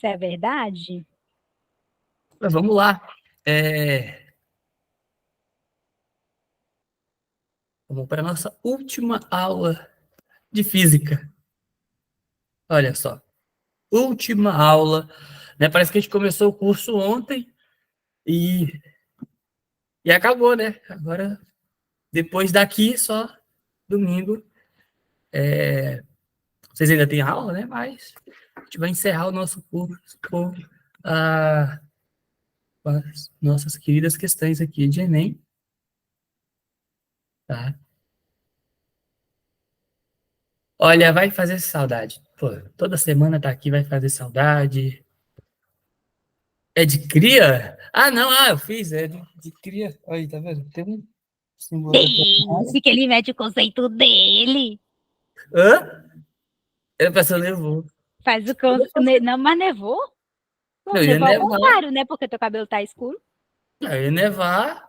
isso é verdade? Mas vamos lá. Vamos para a nossa última aula de física. Olha só. Última aula. Né? Parece que a gente começou o curso ontem e acabou, né? Agora, depois daqui, só domingo. Vocês ainda têm aula, né? Mas a gente vai encerrar o nosso curso com as nossas queridas questões aqui de Enem. Tá? Olha, vai fazer saudade. Pô, toda semana tá aqui, vai fazer saudade. É de cria? Ah, não, eu fiz, é de cria. Olha, tá vendo? Tem um símbolo aqui. Gente, que ele mete o conceito dele. Hã? A pessoa levou. Faz o Não, mas nevou? Não, Eu ia nevou ao nevar, contrário, né? Porque teu cabelo tá escuro. eu ia nevar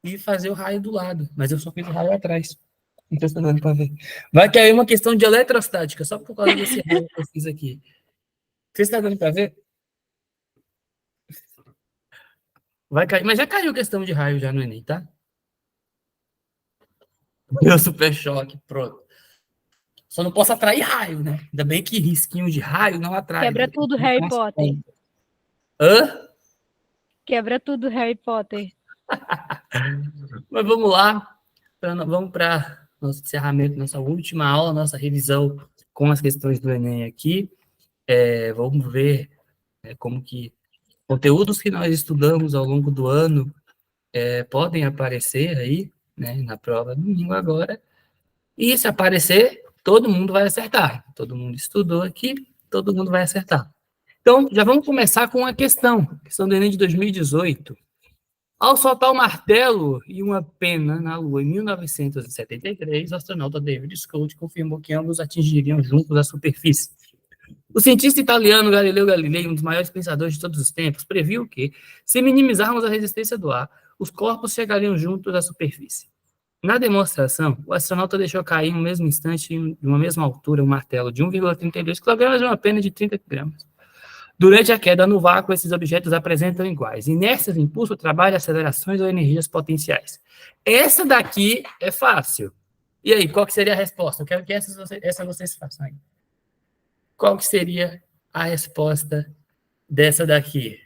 e fazer o raio do lado. Mas eu só fiz o raio atrás. Não tô dando pra ver. Vai cair uma questão de eletrostática, só por causa desse raio que eu fiz aqui. Você está dando pra ver? Vai cair, mas já caiu questão de raio já no Enem, tá? Deu super choque, pronto. Só não posso atrair raio, né? Ainda bem que risquinho de raio não atrai. Quebra tudo, Harry Potter. Hã? Quebra tudo, Harry Potter. Mas vamos lá. Vamos para nosso encerramento, nossa última aula, nossa revisão com as questões do Enem aqui. Vamos ver como que conteúdos que nós estudamos ao longo do ano podem aparecer aí, né, na prova do domingo agora. E se aparecer, todo mundo vai acertar. Todo mundo estudou aqui, todo mundo vai acertar. Então, já vamos começar com a questão do Enem de 2018. Ao soltar o martelo e uma pena na Lua em 1973, o astronauta David Scott confirmou que ambos atingiriam juntos a superfície. O cientista italiano Galileu Galilei, um dos maiores pensadores de todos os tempos, previu que, se minimizarmos a resistência do ar, os corpos chegariam juntos à superfície. Na demonstração, o astronauta deixou cair no mesmo instante, de uma mesma altura, um martelo de 1,32 kg e uma pena de 30 gramas. Durante a queda no vácuo, esses objetos apresentam iguais inércias, impulso, trabalho, acelerações ou energias potenciais. Essa daqui é fácil. E aí, qual que seria a resposta? Eu quero que essa vocês façam aí. Qual que seria a resposta dessa daqui?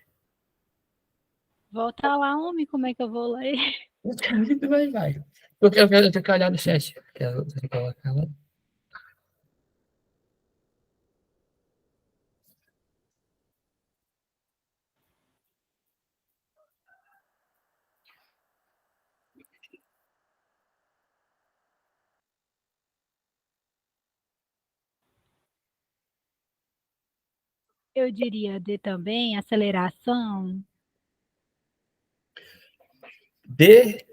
Volta lá, homem, como é que eu vou ler? Vai. Porque eu tenho que olhar no chat. Quero colocar lá. Eu diria D também, aceleração. D.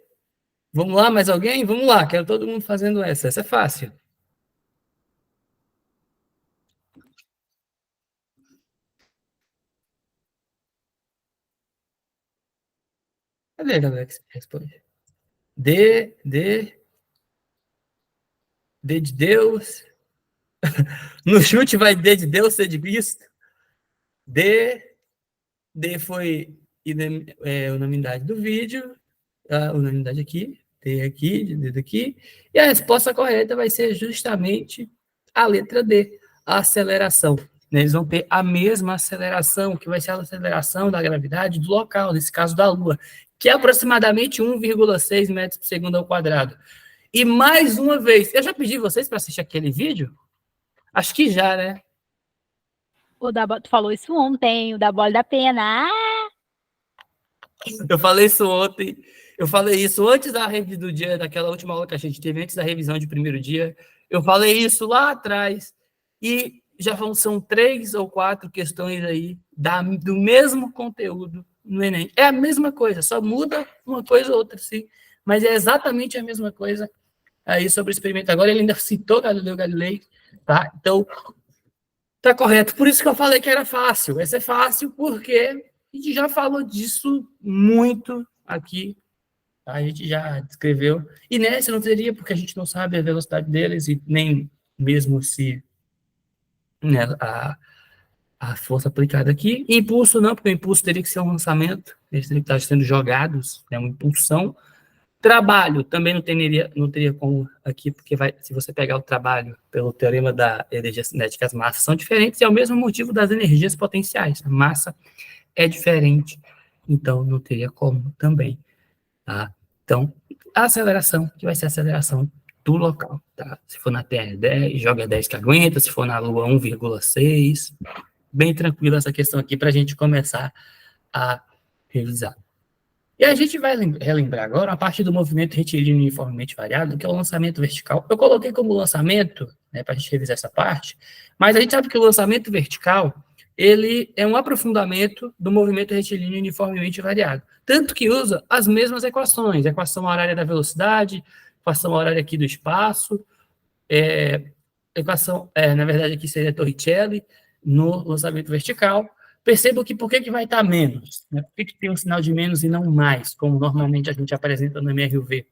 Vamos lá, mais alguém? Vamos lá, quero todo mundo fazendo essa. Essa é fácil. Cadê a galera que responde? D de Deus. No chute vai D de Deus, C de Cristo. D foi unanimidade do vídeo. A unanimidade aqui. D aqui, D daqui. E a resposta correta vai ser justamente a letra D, a aceleração. Eles vão ter a mesma aceleração, que vai ser a aceleração da gravidade do local, nesse caso da Lua, que é aproximadamente 1,6 metros por segundo ao quadrado. E mais uma vez, eu já pedi vocês para assistir aquele vídeo? Acho que já, né? Tu falou isso ontem, o da bola da pena. Eu falei isso ontem. Eu falei isso antes da revisão do dia, daquela última aula que a gente teve, antes da revisão de primeiro dia. Eu falei isso lá atrás. E já são 3 ou 4 questões aí do mesmo conteúdo no Enem. É a mesma coisa, só muda uma coisa ou outra, sim. Mas é exatamente a mesma coisa aí sobre o experimento. Agora ele ainda citou Galileu Galilei, tá? Então, tá correto. Por isso que eu falei que era fácil. Essa é fácil porque a gente já falou disso muito aqui. A gente já descreveu. E nessa não teria, porque a gente não sabe a velocidade deles e nem mesmo se, né, a força aplicada aqui. Impulso não, porque o impulso teria que ser um lançamento, eles teriam que estar sendo jogados, né, uma impulsão. Trabalho também não teria como aqui, porque se você pegar o trabalho pelo teorema da energia cinética, as massas são diferentes, e é o mesmo motivo das energias potenciais. A massa é diferente, então não teria como também. Tá? Então, a aceleração, que vai ser a aceleração do local. Tá? Se for na Terra, 10, joga 10 que aguenta, se for na Lua, 1,6. Bem tranquila essa questão aqui para a gente começar a revisar. E a gente vai relembrar agora a parte do movimento retilíneo uniformemente variado, que é o lançamento vertical. Eu coloquei como lançamento, né, para a gente revisar essa parte, mas a gente sabe que o lançamento vertical, ele é um aprofundamento do movimento retilíneo uniformemente variado. Tanto que usa as mesmas equações, equação horária da velocidade, equação horária aqui do espaço, equação, na verdade aqui seria Torricelli, no lançamento vertical. Perceba que por que vai estar menos? Né? Por que tem um sinal de menos e não mais, como normalmente a gente apresenta no MRUV?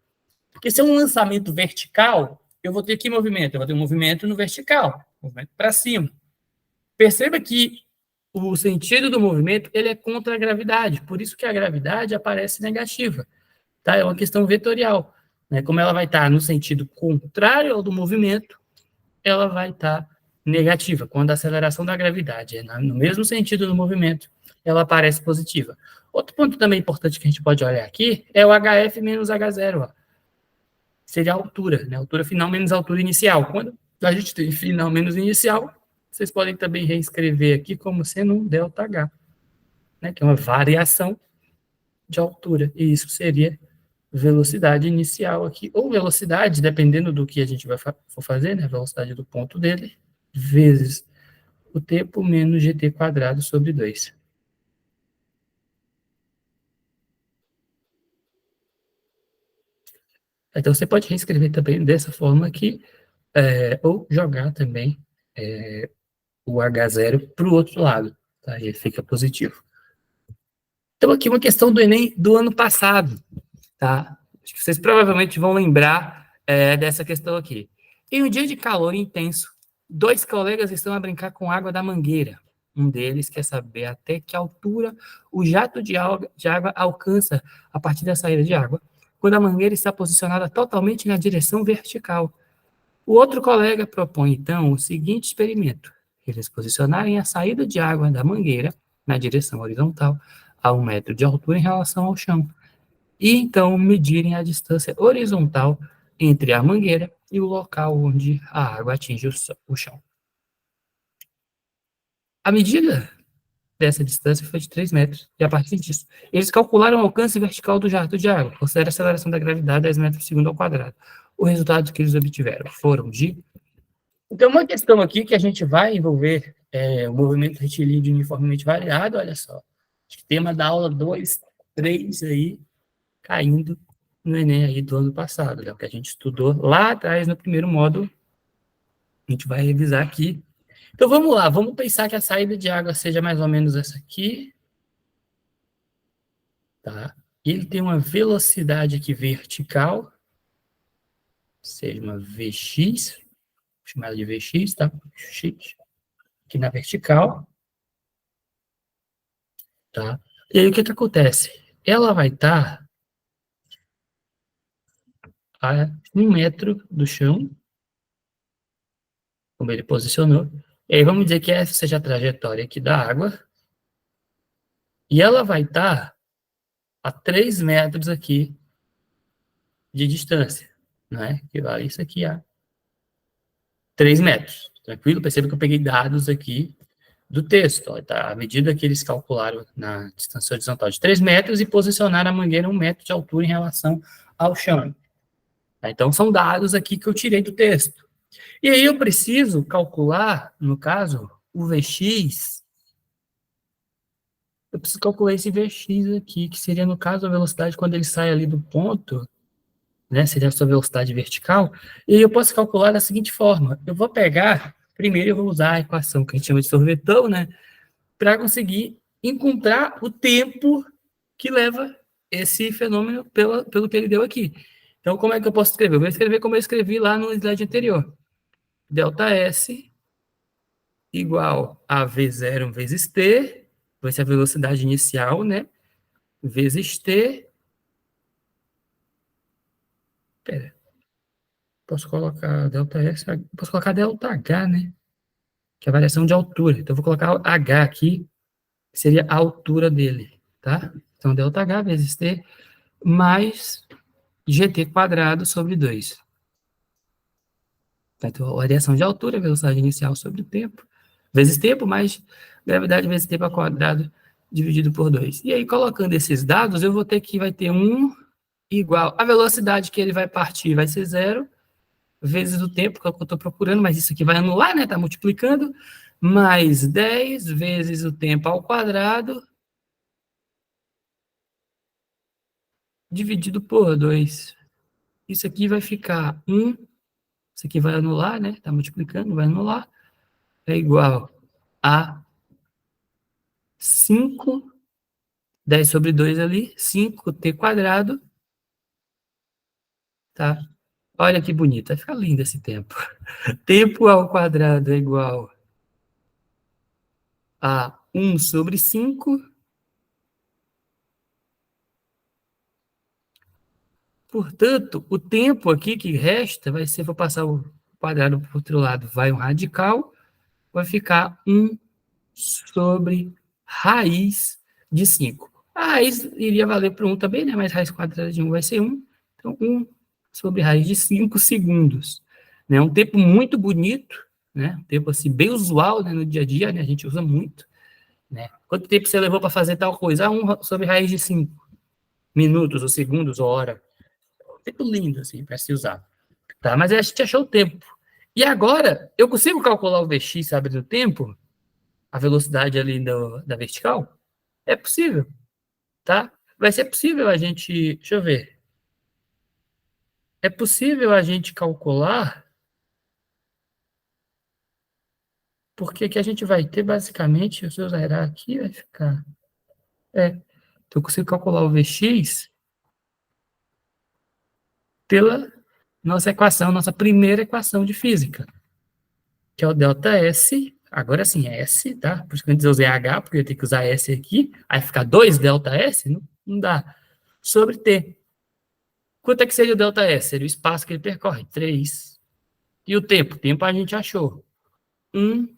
Porque se é um lançamento vertical, eu vou ter que movimento? Eu vou ter um movimento no vertical, movimento para cima. Perceba que o sentido do movimento ele é contra a gravidade, por isso que a gravidade aparece negativa. Tá? É uma questão vetorial. Né? Como ela vai estar no sentido contrário ao do movimento, ela vai estar negativa. Quando a aceleração da gravidade é no mesmo sentido do movimento, ela aparece positiva. Outro ponto também importante que a gente pode olhar aqui é o HF menos H0. Ó. Seria a altura, né? Altura final menos altura inicial. Quando a gente tem final menos inicial, vocês podem também reescrever aqui como sendo um ΔH, né? Que é uma variação de altura. E isso seria velocidade inicial aqui, ou velocidade, dependendo do que a gente for fazer, né? Velocidade do ponto dele, vezes o tempo menos gt quadrado sobre 2. Então, você pode reescrever também dessa forma aqui, ou jogar também o H0 para o outro lado, tá? E ele fica positivo. Então, aqui uma questão do Enem do ano passado, tá? Acho que vocês provavelmente vão lembrar dessa questão aqui. Em um dia de calor intenso, 2 colegas estão a brincar com água da mangueira. Um deles quer saber até que altura o jato de água alcança a partir da saída de água, quando a mangueira está posicionada totalmente na direção vertical. O outro colega propõe, então, o seguinte experimento: eles posicionarem a saída de água da mangueira na direção horizontal, a 1 metro de altura em relação ao chão, e então medirem a distância horizontal entre a mangueira e o local onde a água atinge o chão. A medida dessa distância foi de 3 metros, e a partir disso, eles calcularam o alcance vertical do jato de água, considera a aceleração da gravidade 10 metros por segundo ao quadrado. O resultado que eles obtiveram foram de... Então, uma questão aqui que a gente vai envolver o movimento retilíneo uniformemente variado, olha só. Acho que tema da aula 2, 3 aí, caindo no Enem aí do ano passado, né? O que a gente estudou lá atrás no primeiro módulo. A gente vai revisar aqui. Então, vamos lá. Vamos pensar que a saída de água seja mais ou menos essa aqui. Tá? E ele tem uma velocidade aqui vertical, seja uma Vx, vou chamar ela de Vx, tá? X, aqui na vertical. Tá? E aí, o que acontece? Ela vai estar a 1 metro do chão, como ele posicionou. E aí, vamos dizer que essa seja a trajetória aqui da água. E ela vai estar a 3 metros aqui de distância, né? Que vale isso aqui a 3 metros. Tranquilo? Perceba que eu peguei dados aqui do texto. Ó, tá? A medida que eles calcularam na distância horizontal de 3 metros e posicionaram a mangueira a 1 metro de altura em relação ao chão. Tá? Então, são dados aqui que eu tirei do texto. E aí eu preciso calcular, no caso, o Vx. Eu preciso calcular esse Vx aqui, que seria, no caso, a velocidade quando ele sai ali do ponto, né? Seria a sua velocidade vertical. E eu posso calcular da seguinte forma. Eu vou pegar, primeiro eu vou usar a equação que a gente chama de sorvetão, né? Para conseguir encontrar o tempo que leva esse fenômeno pelo que ele deu aqui. Então, como é que eu posso escrever? Eu vou escrever como eu escrevi lá no slide anterior. Delta S igual a V0 vezes T, vai ser a velocidade inicial, né? Vezes T. Pera, posso colocar ΔS, posso colocar ΔH, né? Que é a variação de altura. Então, eu vou colocar H aqui, que seria a altura dele, tá? Então, ΔH vezes T mais GT quadrado sobre 2. Então, a variação de altura, velocidade inicial sobre o tempo, vezes tempo, mais gravidade vezes tempo ao quadrado, dividido por 2. E aí, colocando esses dados, eu vou ter que vai ter 1 igual a velocidade que ele vai partir vai ser 0, vezes o tempo que eu estou procurando, mas isso aqui vai anular, né? Está multiplicando, mais 10 vezes o tempo ao quadrado, dividido por 2. Isso aqui vai ficar 1, isso aqui vai anular, né? Está multiplicando, vai anular, é igual a 5, 10 sobre 2 ali, 5t quadrado, tá? Olha que bonito, vai ficar lindo esse tempo. Tempo ao quadrado é igual a 1 sobre 5. Portanto, o tempo aqui que resta vai ser, vou passar o quadrado para o outro lado, vai um radical, vai ficar 1 sobre raiz de 5. A raiz iria valer para 1 também, né? Mas raiz quadrada de 1 vai ser 1. Então, 1 sobre raiz de 5 segundos. É um tempo muito bonito, né? Um tempo assim, bem usual, né? No dia a dia, né? A gente usa muito. Né? Quanto tempo você levou para fazer tal coisa? 1 sobre raiz de 5 minutos, ou segundos, ou hora. Tempo lindo, assim, para se usar. Tá? Mas a gente achou o tempo. E agora, eu consigo calcular o Vx, sabe, do tempo? A velocidade ali da vertical? É possível, tá? Vai ser possível a gente... Deixa eu ver. É possível a gente calcular, porque que a gente vai ter, basicamente, se eu zerar aqui, vai ficar... Então, eu consigo calcular o Vx pela nossa equação, nossa primeira equação de física, que é o ΔS, agora sim, é S, tá? Por isso que antes eu usei H, porque eu tenho que usar S aqui, aí fica 2 ΔS, não dá, sobre T. Quanto é que seria o ΔS? Seria o espaço que ele percorre, 3. E o tempo? O tempo a gente achou. 1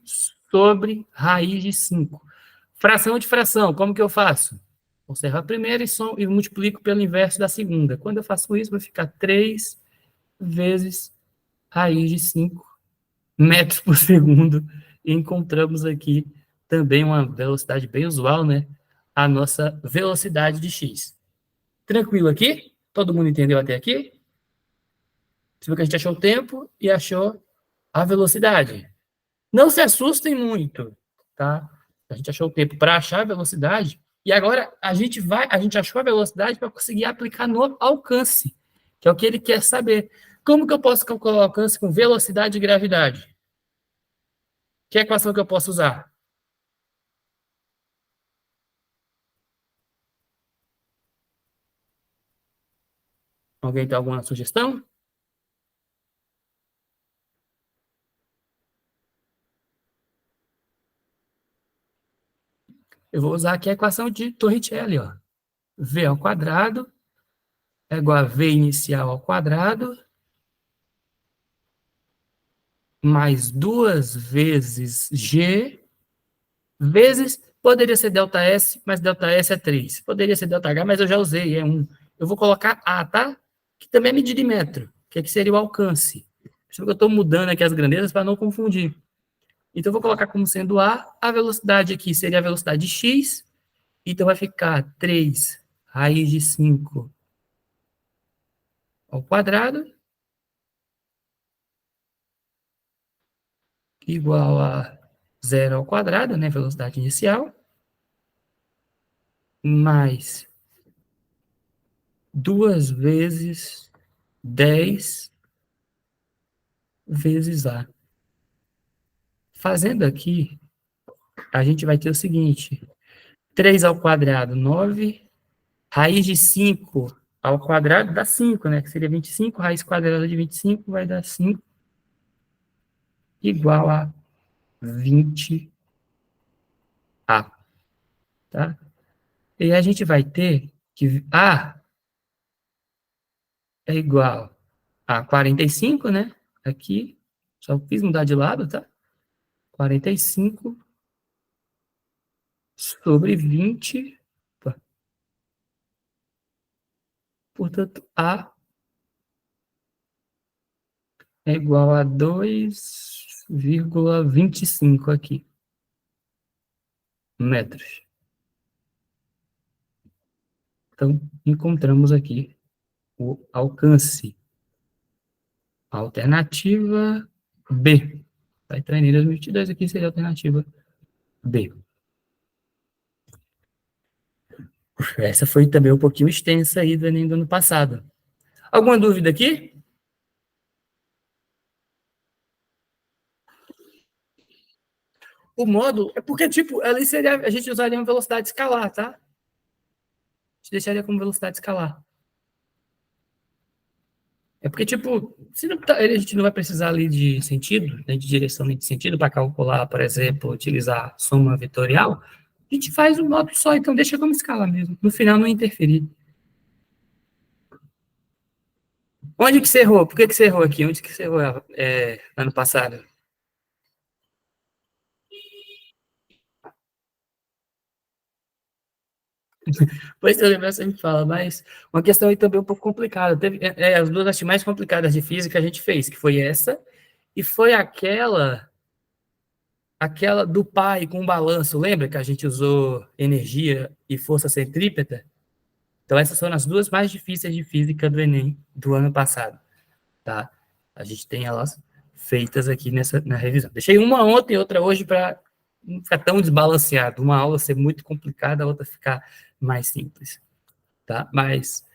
sobre raiz de 5. Fração de fração, como que eu faço? Observo a primeira e multiplico pelo inverso da segunda. Quando eu faço isso, vai ficar 3 vezes raiz de 5 metros por segundo. E encontramos aqui também uma velocidade bem usual, né? A nossa velocidade de x. Tranquilo aqui? Todo mundo entendeu até aqui? Você viu que a gente achou o tempo e achou a velocidade. Não se assustem muito, tá? A gente achou o tempo para achar a velocidade e agora a gente achou a velocidade para conseguir aplicar no alcance, que é o que ele quer saber. Como que eu posso calcular o alcance com velocidade e gravidade? Que equação que eu posso usar? Alguém tem alguma sugestão? Eu vou usar aqui a equação de Torricelli, ó. V ao quadrado é igual a V inicial ao quadrado mais 2 vezes G vezes, poderia ser ΔS, mas ΔS é 3. Poderia ser ΔH, mas eu já usei, é 1. Eu vou colocar A, tá? Que também é medida em metro, que aqui seria o alcance. Só que eu estou mudando aqui as grandezas para não confundir. Então, eu vou colocar como sendo A velocidade aqui seria a velocidade x, então vai ficar 3 raiz de 5 ao quadrado, igual a 0 ao quadrado, né, velocidade inicial, mais 2 vezes 10 vezes A. Fazendo aqui, a gente vai ter o seguinte, 3 ao quadrado, 9, raiz de 5 ao quadrado dá 5, né? Que seria 25, raiz quadrada de 25 vai dar 5, igual a 20A, tá? E a gente vai ter que A é igual a 45, né? Aqui, só fiz mudar de lado, tá? 45 sobre 20, portanto, A é igual a 2,25 aqui, metros. Então, encontramos aqui o alcance. Alternativa B. Vai estar em 2022, aqui seria a alternativa B. Essa foi também um pouquinho extensa aí do Enem do ano passado. Alguma dúvida aqui? O módulo é porque, tipo, ali seria, a gente usaria uma velocidade escalar, tá? A gente deixaria como velocidade escalar. É porque, tipo, se não tá, a gente não vai precisar ali de sentido, né, de direção nem de sentido, para calcular, por exemplo, utilizar soma vetorial, a gente faz um módulo só, então deixa como escala mesmo. No final não interferir. Onde que você errou? Por que você errou aqui? Onde que você errou ano passado? Pois eu lembro, você me fala, mas uma questão aí também um pouco complicada. Teve, as duas acho mais complicadas de física a gente fez, que foi essa, e foi aquela do pai com balanço, lembra que a gente usou energia e força centrípeta? Então essas foram as duas mais difíceis de física do Enem do ano passado, tá? A gente tem elas feitas aqui na revisão. Deixei uma ontem e outra hoje para não ficar tão desbalanceado. Uma aula ser muito complicada, a outra ficar mais simples, tá? Mas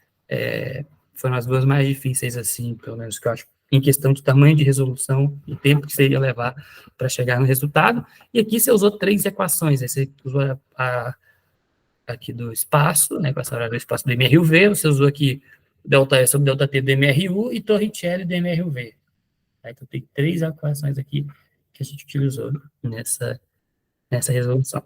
foram as duas mais difíceis, assim, pelo menos que eu acho, em questão de tamanho de resolução e tempo que você ia levar para chegar no resultado. E aqui você usou 3 equações, aí você usou aqui do espaço, né, com essa hora do espaço do MRUV, você usou aqui ΔE sobre ΔT do MRU e Torricelli do MRUV. Então tem 3 equações aqui que a gente utilizou nessa resolução.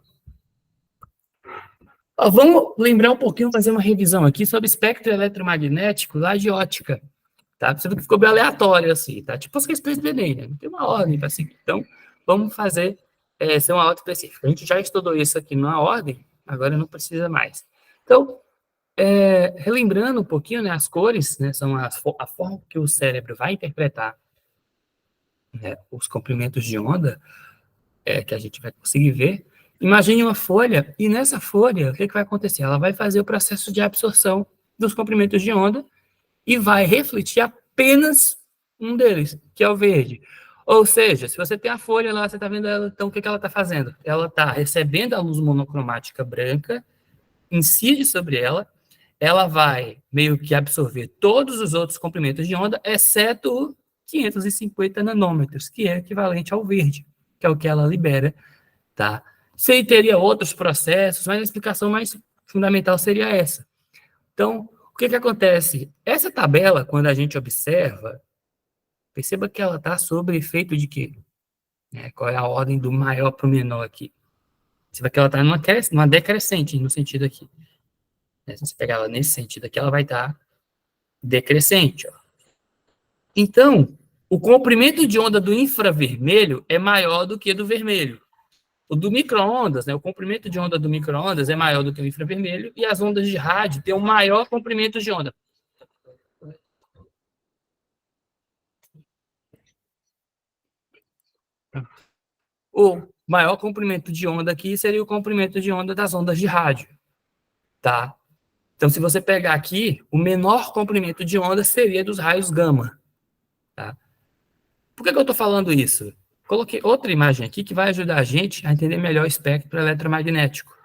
Vamos lembrar um pouquinho, fazer uma revisão aqui sobre espectro eletromagnético lá de ótica, tá? Você ficou bem aleatório, assim, tá? Tipo as questões do Enem, né? Não tem uma ordem para seguir. Então, vamos fazer ser uma ordem específica. A gente já estudou isso aqui numa ordem, agora não precisa mais. Então, relembrando um pouquinho, né, as cores, né, são a forma que o cérebro vai interpretar, né, os comprimentos de onda, que a gente vai conseguir ver. Imagine uma folha, e nessa folha, o que vai acontecer? Ela vai fazer o processo de absorção dos comprimentos de onda e vai refletir apenas um deles, que é o verde. Ou seja, se você tem a folha lá, você está vendo ela, então o que ela está fazendo? Ela está recebendo a luz monocromática branca, incide sobre ela vai meio que absorver todos os outros comprimentos de onda, exceto 550 nanômetros, que é equivalente ao verde, que é o que ela libera, tá? Você teria outros processos, mas a explicação mais fundamental seria essa. Então, o que acontece? Essa tabela, quando a gente observa, perceba que ela está sob efeito de quê? Qual é a ordem do maior para o menor aqui? Você vê que ela está numa decrescente, no sentido aqui. Se você pegar ela nesse sentido aqui, ela vai estar decrescente. Ó. Então, o comprimento de onda do infravermelho é maior do que do vermelho. O do micro-ondas, né, o comprimento de onda do micro-ondas é maior do que o infravermelho, e as ondas de rádio têm um maior comprimento de onda. O maior comprimento de onda aqui seria o comprimento de onda das ondas de rádio, tá? Então, se você pegar aqui, o menor comprimento de onda seria dos raios gama, tá? Por que eu estou falando isso? Coloquei outra imagem aqui que vai ajudar a gente a entender melhor o espectro eletromagnético.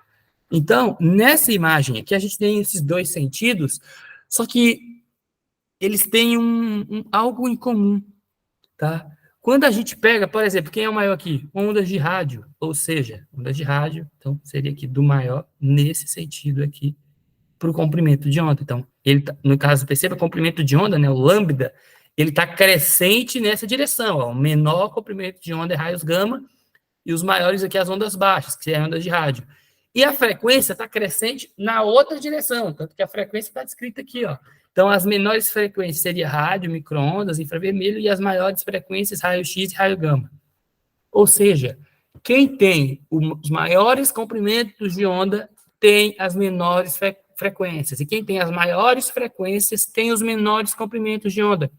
Então, nessa imagem aqui, a gente tem esses dois sentidos, só que eles têm algo em comum, tá? Quando a gente pega, por exemplo, quem é o maior aqui? Ondas de rádio, ou seja, ondas de rádio, então seria aqui do maior nesse sentido aqui, para o comprimento de onda. Então, ele no caso, perceba, comprimento de onda, né, o lambda, ele está crescente nessa direção, ó, o menor comprimento de onda é raios gama, e os maiores aqui as ondas baixas, que é ondas de rádio. E a frequência está crescente na outra direção, tanto que a frequência está descrita aqui, ó. Então, as menores frequências seria rádio, micro-ondas, infravermelho, e as maiores frequências, raio-x e raio-gama. Ou seja, quem tem os maiores comprimentos de onda tem as menores frequências, e quem tem as maiores frequências tem os menores comprimentos de onda.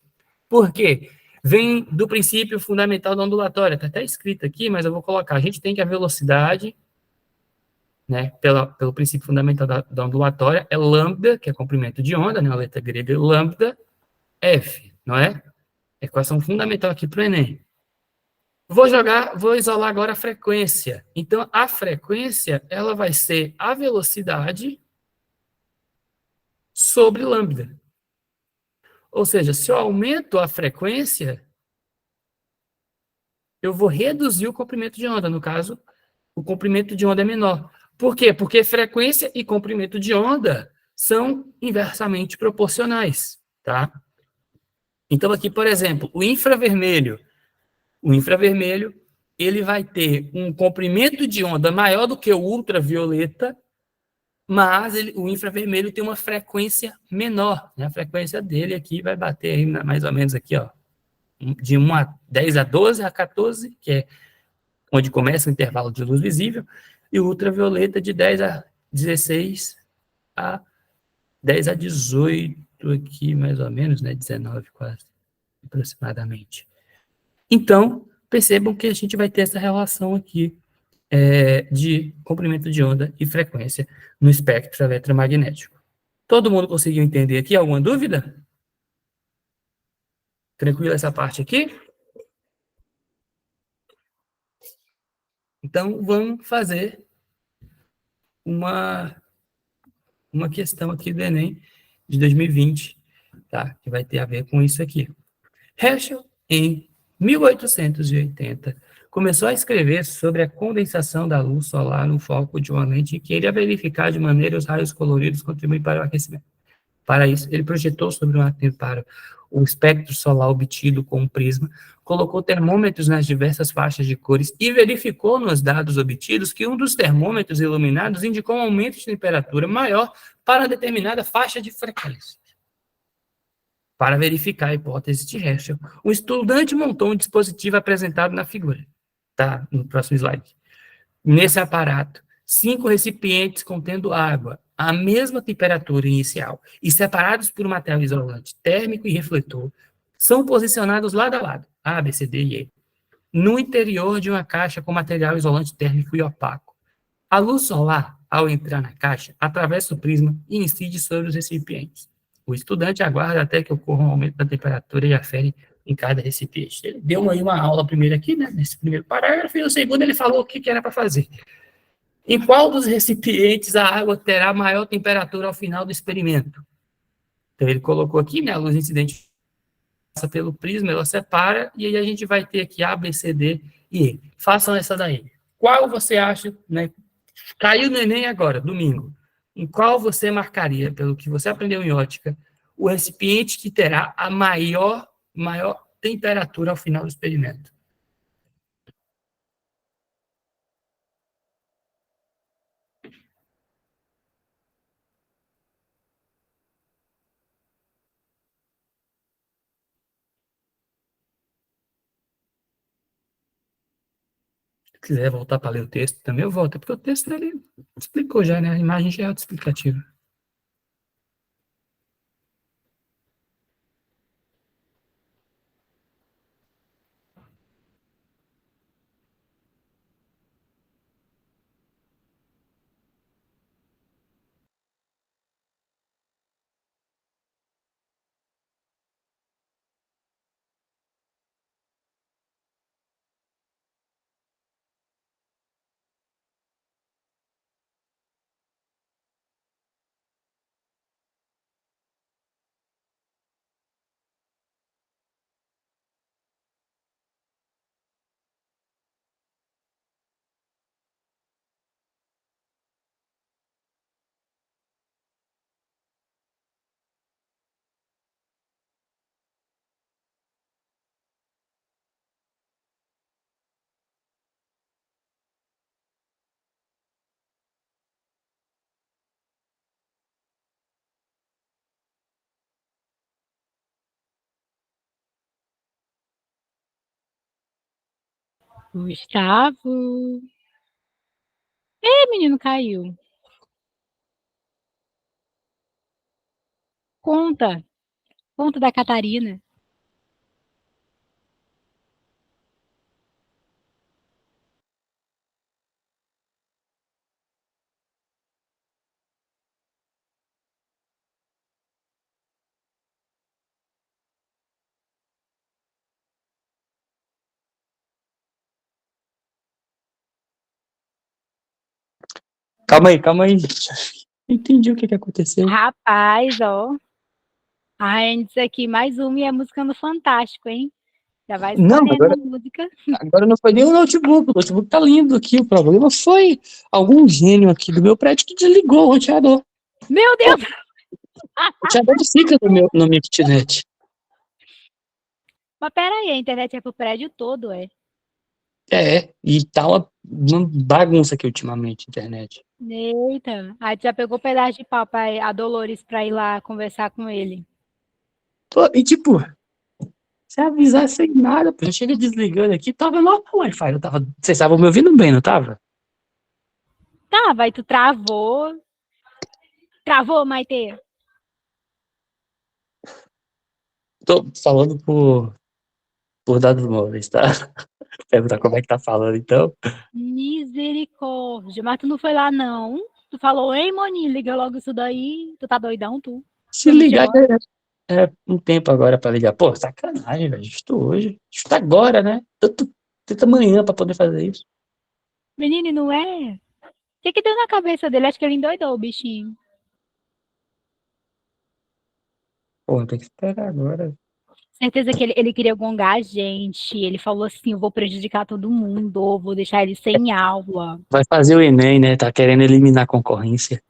Por quê? Vem do princípio fundamental da ondulatória, está até escrito aqui, mas eu vou colocar, a gente tem que a velocidade, né, pelo princípio fundamental da ondulatória, é lambda, que é comprimento de onda, né, a letra grega lambda, F, não é? Equação fundamental aqui para o Enem. Vou isolar agora a frequência. Então, a frequência, ela vai ser a velocidade sobre lambda. Ou seja, se eu aumento a frequência, eu vou reduzir o comprimento de onda. No caso, o comprimento de onda é menor. Por quê? Porque frequência e comprimento de onda são inversamente proporcionais, tá? Então, aqui, por exemplo, o infravermelho, ele vai ter um comprimento de onda maior do que o ultravioleta, mas o infravermelho tem uma frequência menor, né? A frequência dele aqui vai bater aí, mais ou menos aqui, ó, de 1 a 10 a 12 a 14, que é onde começa o intervalo de luz visível, e o ultravioleta de 10 a 16 a 10 a 18 aqui, mais ou menos, né? 19 quase, aproximadamente. Então, percebam que a gente vai ter essa relação aqui de comprimento de onda e frequência no espectro eletromagnético. Todo mundo conseguiu entender aqui? Alguma dúvida? Tranquilo essa parte aqui? Então, vamos fazer uma questão aqui do Enem de 2020, tá? Que vai ter a ver com isso aqui. Herschel, em 1880, começou a escrever sobre a condensação da luz solar no foco de uma lente e queria verificar de maneira os raios coloridos contribuem para o aquecimento. Para isso, ele projetou sobre um anteparo o espectro solar obtido com um prisma, colocou termômetros nas diversas faixas de cores e verificou nos dados obtidos que um dos termômetros iluminados indicou um aumento de temperatura maior para determinada faixa de frequência. Para verificar a hipótese de Herschel, o estudante montou um dispositivo apresentado na figura. Tá, no próximo slide. Nesse aparato, 5 recipientes contendo água, à mesma temperatura inicial, e separados por um material isolante térmico e refletor, são posicionados lado a lado, A, B, C, D e E, no interior de uma caixa com material isolante térmico e opaco. A luz solar, ao entrar na caixa, atravessa o prisma e incide sobre os recipientes. O estudante aguarda até que ocorra um aumento da temperatura e afere em cada recipiente. Ele deu aí uma aula primeiro aqui, né, nesse primeiro parágrafo, e no segundo ele falou o que era para fazer. Em qual dos recipientes a água terá maior temperatura ao final do experimento? Então, ele colocou aqui, né, a luz incidente passa pelo prisma, ela separa, e aí a gente vai ter aqui A, B, C, D e E. Façam essa daí. Qual você acha, né, caiu no Enem agora, domingo, em qual você marcaria, pelo que você aprendeu em ótica, o recipiente que terá a maior temperatura ao final do experimento? Se quiser voltar para ler o texto, também eu volto, porque o texto ele explicou já, né? A imagem já é autoexplicativa. Gustavo. Ih, menino caiu. Conta. Conta da Catarina. Calma aí. Entendi o que aconteceu. Rapaz, ó. A gente aqui mais uma e é música no Fantástico, hein? Já vai Não, escolhendo a música. agora não foi nem o notebook tá lindo aqui, o problema foi algum gênio aqui do meu prédio que desligou o roteador. Meu Pô, Deus! o roteador fica no minha kitnet. Mas pera aí, a internet é pro prédio todo, é? E tá uma bagunça aqui ultimamente, internet. Eita, aí tu já pegou pedaço de pau pra a Dolores pra ir lá conversar com ele. Pô, e tipo, se avisar sem nada, pô, eu chega desligando aqui, tava normal o Wi-Fi, vocês estavam me ouvindo bem, não tava? Tá, vai, tu travou. Travou, Maitê? Tô falando por dados móveis, tá? Perguntar como é que tá falando, então. Misericórdia. Mas tu não foi lá, não? Tu falou, ei, Moni, liga logo isso daí. Tu tá doidão, tu? Se Foi me ligar, chamando. é um tempo agora pra ligar. Pô, sacanagem, velho. Justo hoje. Justo agora, né? Tanta manhã pra poder fazer isso. Menino, não é? O que deu na cabeça dele? Acho que ele endoidou o bichinho. Pô, tem que esperar agora. Certeza que ele queria gongar a gente. Ele falou assim: eu vou prejudicar todo mundo, vou deixar ele sem aula. Vai fazer o Enem, né? Tá querendo eliminar a concorrência.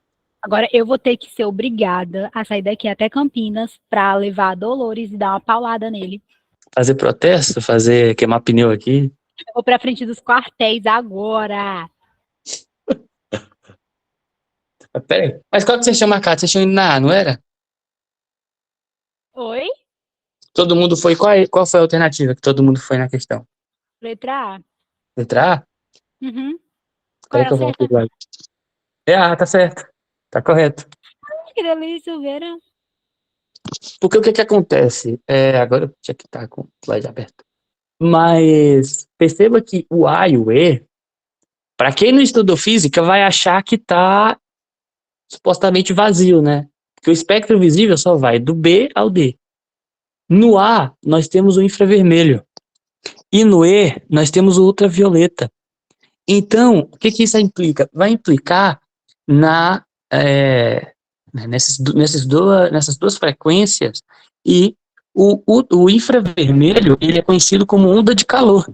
Agora eu vou ter que ser obrigada a sair daqui até Campinas pra levar a Dolores e dar uma paulada nele. Fazer protesto, queimar pneu aqui. Eu vou pra frente dos quartéis agora. Mas pera aí. Mas qual que vocês tinham marcado? Vocês tinham ido na A, não era? Oi? Todo mundo foi. Qual foi a alternativa que todo mundo foi na questão? Letra A? Letra A? Uhum. Qual Peraí era que a eu volto certa? lá. É A, tá certo. Tá correto. Ai, que delícia, Vera. Porque o que que acontece? Agora eu tinha que estar com o slide aberto. Mas perceba que o A e o E, para quem não estudou física, vai achar que tá supostamente vazio, né? Porque o espectro visível só vai do B ao D. No A, nós temos o infravermelho. E no E, nós temos o ultravioleta. Então, o que que isso implica? Vai implicar na, é, nessas duas frequências e o infravermelho ele é conhecido como onda de calor,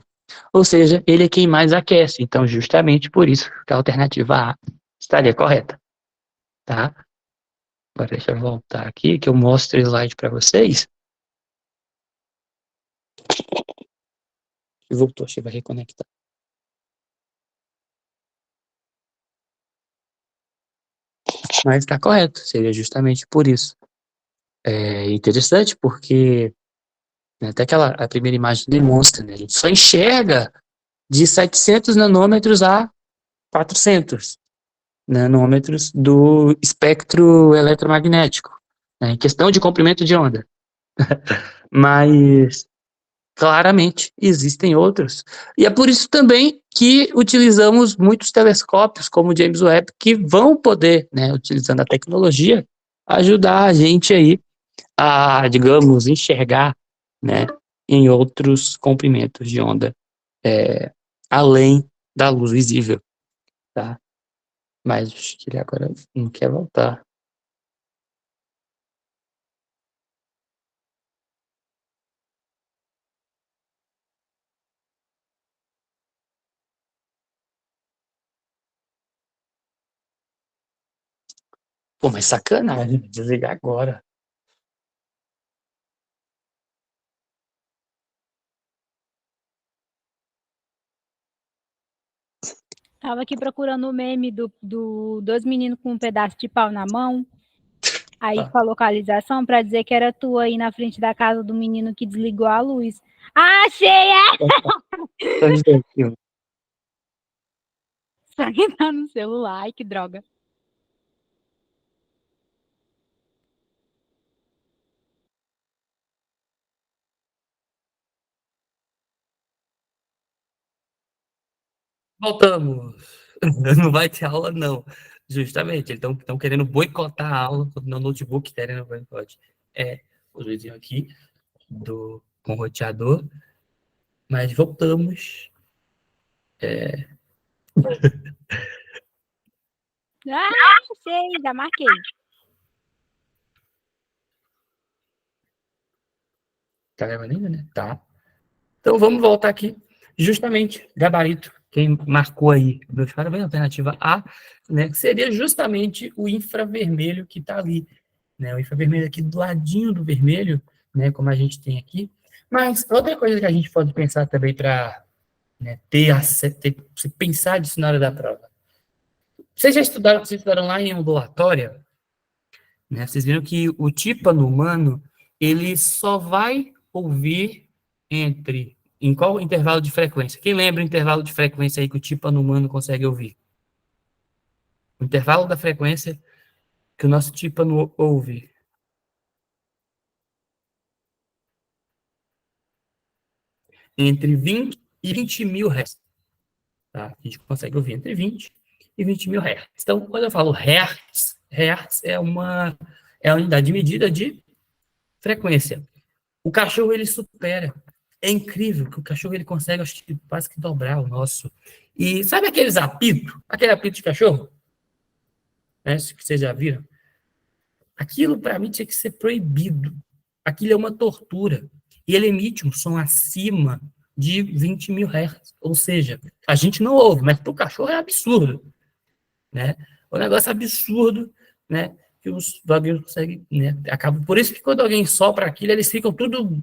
ou seja, ele é quem mais aquece. Então, justamente por isso que a alternativa A estaria correta, tá? Agora deixa eu voltar aqui que eu mostro o slide para vocês. E voltou, acho que vai reconectar. Mas está correto, seria justamente por isso. É interessante porque até a primeira imagem demonstra, né? A gente só enxerga de 700 nanômetros a 400 nanômetros do espectro eletromagnético, né, em questão de comprimento de onda. Mas, claramente, existem outros. E é por isso também que utilizamos muitos telescópios, como o James Webb, que vão poder, né, utilizando a tecnologia, ajudar a gente aí a, digamos, enxergar, né, em outros comprimentos de onda, além da luz visível, tá? Mas acho que ele agora não quer voltar. Pô, mas sacanagem, desligar agora. Tava aqui procurando o meme dois meninos com um pedaço de pau na mão. Aí Tá. com a localização pra dizer que era tu aí na frente da casa do menino que desligou a luz. Achei! Tô aqui, ó. Só que tá no celular, ai, que droga. Voltamos. Não vai ter aula, não. Justamente, eles estão querendo boicotar a aula no notebook, querendo boicote. É, o vizinho aqui com o roteador, mas voltamos. Ah, sei, já marquei. Tá gravando ainda, né? Tá. Então vamos voltar aqui. Justamente, gabarito. Quem marcou aí, meus parabéns, alternativa A, né? Seria justamente o infravermelho que está ali. Né? O infravermelho aqui do ladinho do vermelho, né? Como a gente tem aqui. Mas outra coisa que a gente pode pensar também para, né, pensar disso na hora da prova. Vocês estudaram lá em ambulatória, né? Vocês viram que o tímpano humano, ele só vai ouvir em qual intervalo de frequência? Quem lembra o intervalo de frequência aí que o tímpano humano consegue ouvir? O intervalo da frequência que o nosso tímpano ouve. Entre 20 e 20 mil Hz. Tá? A gente consegue ouvir entre 20 e 20 mil Hz. Então, quando eu falo Hertz, Hertz é a unidade de medida de frequência. O cachorro, ele supera. É incrível que o cachorro, ele consegue, acho que, quase que dobrar o nosso. E sabe aqueles apitos? Aquele apito de cachorro? Né? Que vocês já viram? Aquilo, para mim, tinha que ser proibido. Aquilo é uma tortura. E ele emite um som acima de 20 mil Hz. Ou seja, a gente não ouve, mas para o cachorro é absurdo. Né? O negócio é absurdo, né? Que os doguinhos conseguem, né? Acaba. Por isso que quando alguém sopra aquilo, eles ficam tudo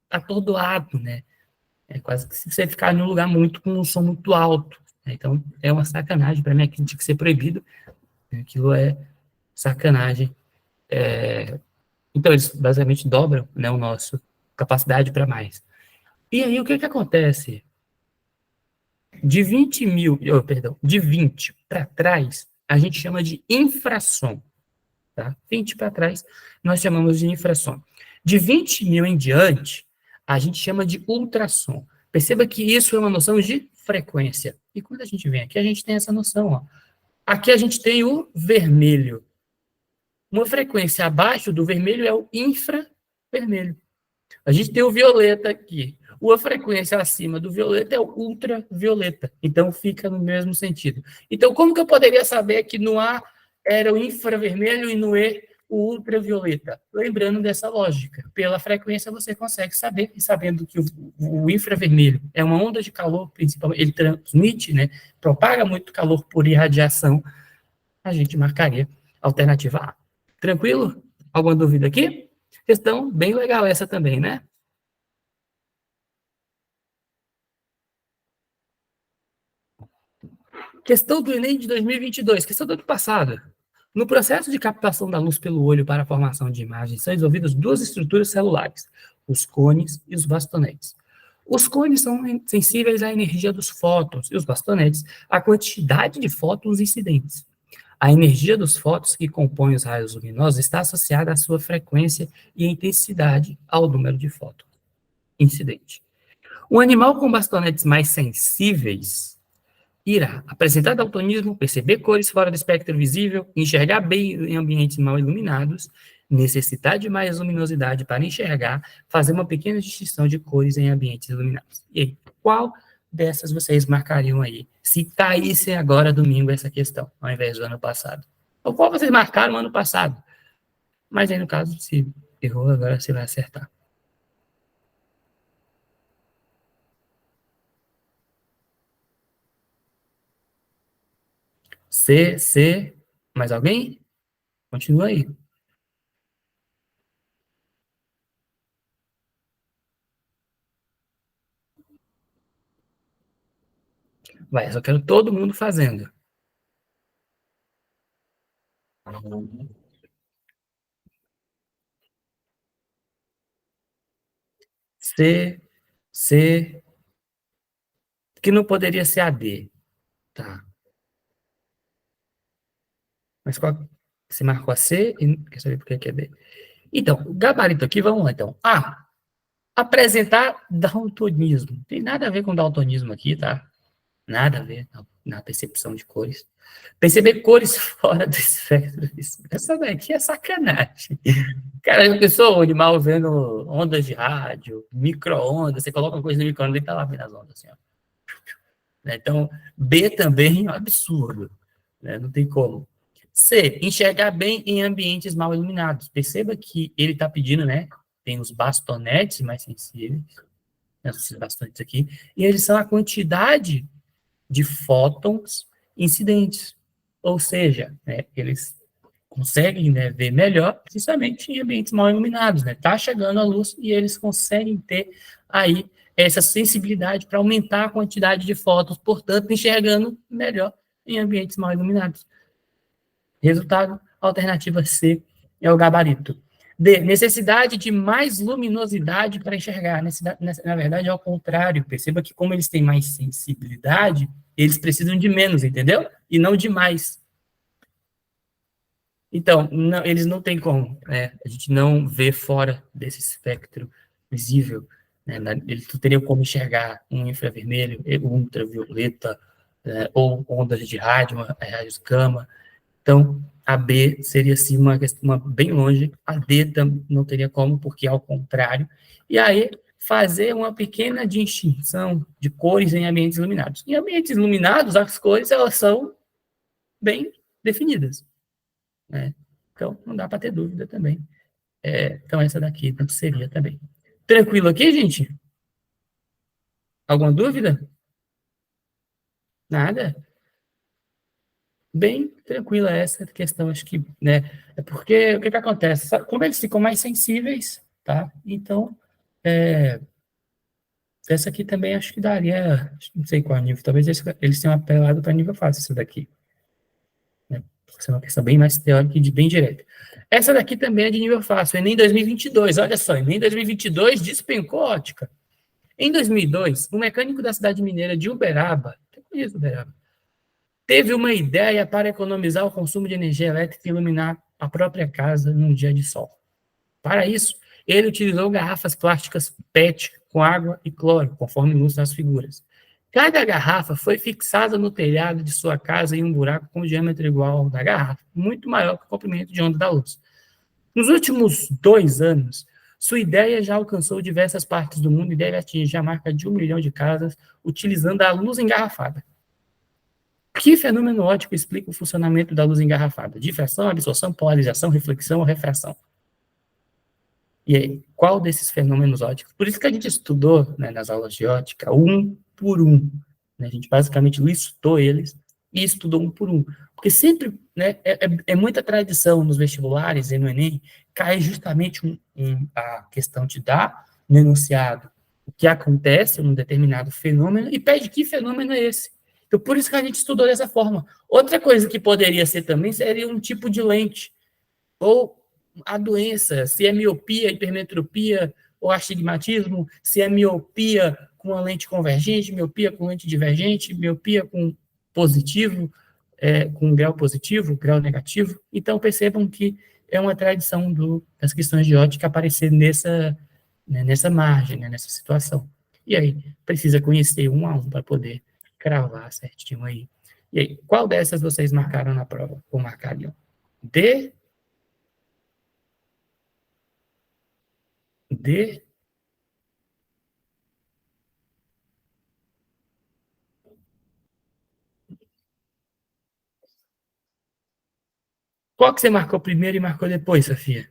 atordoado, né? É quase que se você ficar num lugar muito com um som muito alto. Né? Então, é uma sacanagem. Para mim, aquilo tinha que ser proibido. Aquilo é sacanagem. Então, eles basicamente dobram, né, o nosso capacidade para mais. E aí, o que que acontece? De 20 mil, perdão, de 20 para trás, a gente chama de infrasom. Tá? 20 para trás, nós chamamos de infrasom. De 20 mil em diante, a gente chama de ultrassom. Perceba que isso é uma noção de frequência. E quando a gente vem aqui, a gente tem essa noção. Ó. Aqui a gente tem o vermelho. Uma frequência abaixo do vermelho é o infravermelho. A gente tem o violeta aqui. Uma frequência acima do violeta é o ultravioleta. Então, fica no mesmo sentido. Então, como que eu poderia saber que no A era o infravermelho e no E o ultravioleta? Lembrando dessa lógica. Pela frequência, você consegue saber. E sabendo que o infravermelho é uma onda de calor, principalmente, ele transmite, né, propaga muito calor por irradiação, a gente marcaria a alternativa A. Tranquilo? Alguma dúvida aqui? Questão bem legal essa também, né? Questão do Enem de 2022, questão do ano passado. No processo de captação da luz pelo olho para a formação de imagens, são desenvolvidas duas estruturas celulares, os cones e os bastonetes. Os cones são sensíveis à energia dos fótons e os bastonetes à quantidade de fótons incidentes. A energia dos fótons que compõem os raios luminosos está associada à sua frequência e intensidade ao número de fótons incidente. O animal com bastonetes mais sensíveis irá apresentar daltonismo, perceber cores fora do espectro visível, enxergar bem em ambientes mal iluminados, necessitar de mais luminosidade para enxergar, fazer uma pequena distinção de cores em ambientes iluminados. E aí, qual dessas vocês marcariam aí? Se caísse agora domingo essa questão, ao invés do ano passado. Ou qual vocês marcaram no ano passado? Mas aí, no caso, se errou, agora você vai acertar. C, mais alguém? Continua aí. Vai, só quero todo mundo fazendo. C, C, que não poderia ser a D, tá? Mas qual, você marcou a C e quer saber por que é B. Então, o gabarito aqui, vamos lá, então. A, apresentar daltonismo. Não tem nada a ver com daltonismo aqui, tá? Nada a ver na percepção de cores. Perceber cores fora do espectro. Essa daqui é sacanagem. Cara, eu sou um animal vendo ondas de rádio, micro-ondas, você coloca uma coisa no micro-ondas e tá lá vendo as ondas, assim, ó. Então, B também é um absurdo, né? Não tem como. C, enxergar bem em ambientes mal iluminados. Perceba que ele está pedindo, né? Tem os bastonetes mais sensíveis, né, esses bastonetes aqui, e eles são a quantidade de fótons incidentes. Ou seja, né, eles conseguem, né, ver melhor, principalmente em ambientes mal iluminados, né? Tá chegando a luz e eles conseguem ter aí essa sensibilidade para aumentar a quantidade de fótons, portanto, enxergando melhor em ambientes mal iluminados. Resultado, alternativa C é o gabarito. D, necessidade de mais luminosidade para enxergar. Na verdade, é ao contrário. Perceba que como eles têm mais sensibilidade, eles precisam de menos, entendeu? E não de mais. Então, não, eles não têm como, né? A gente não vê fora desse espectro visível, né? Eles não teriam como enxergar um infravermelho, ultravioleta, ou ondas de rádio, raios gama. Então, a B seria assim uma bem longe, a D não teria como, porque é ao contrário. E aí, fazer uma pequena distinção de cores em ambientes iluminados. Em ambientes iluminados, as cores elas são bem definidas, né? Então, não dá para ter dúvida também. Então, essa daqui não seria também. Tranquilo aqui, gente? Alguma dúvida? Nada? Bem tranquila essa questão, acho que, né? É porque o que acontece? Como eles ficam mais sensíveis, tá? Então, essa aqui também acho que daria, não sei qual nível, talvez eles tenham apelado para nível fácil, essa daqui, né? Porque é uma questão bem mais teórica e bem direta. Essa daqui também é de nível fácil, Enem 2022, olha só, Enem 2022 despencou ótica. Em 2002, o mecânico da cidade mineira de Uberaba, eu conheço Uberaba, teve uma ideia para economizar o consumo de energia elétrica e iluminar a própria casa num dia de sol. Para isso, ele utilizou garrafas plásticas PET com água e cloro, conforme ilustra as figuras. Cada garrafa foi fixada no telhado de sua casa em um buraco com diâmetro igual ao da garrafa, muito maior que o comprimento de onda da luz. Nos últimos 2 anos, sua ideia já alcançou diversas partes do mundo e deve atingir a marca de 1 milhão de casas utilizando a luz engarrafada. Que fenômeno óptico explica o funcionamento da luz engarrafada? Difração, absorção, polarização, reflexão ou refração? E aí, qual desses fenômenos ópticos? Por isso que a gente estudou, né, nas aulas de ótica, um por um. Né? A gente basicamente listou eles e estudou um por um. Porque sempre, né, é muita tradição nos vestibulares e no Enem, cai justamente a questão de dar no enunciado o que acontece num determinado fenômeno e pede que fenômeno é esse. Então, por isso que a gente estudou dessa forma. Outra coisa que poderia ser também seria um tipo de lente, ou a doença, se é miopia, hipermetropia ou astigmatismo, se é miopia com a lente convergente, miopia com lente divergente, miopia com positivo, com grau positivo, grau negativo. Então, percebam que é uma tradição das questões de ótica aparecer nessa margem, né, nessa situação. E aí, precisa conhecer um a um para poder cravar certinho aí. E aí, qual dessas vocês marcaram na prova? Ou marcariam? D, D. Qual que você marcou primeiro e marcou depois, Sofia?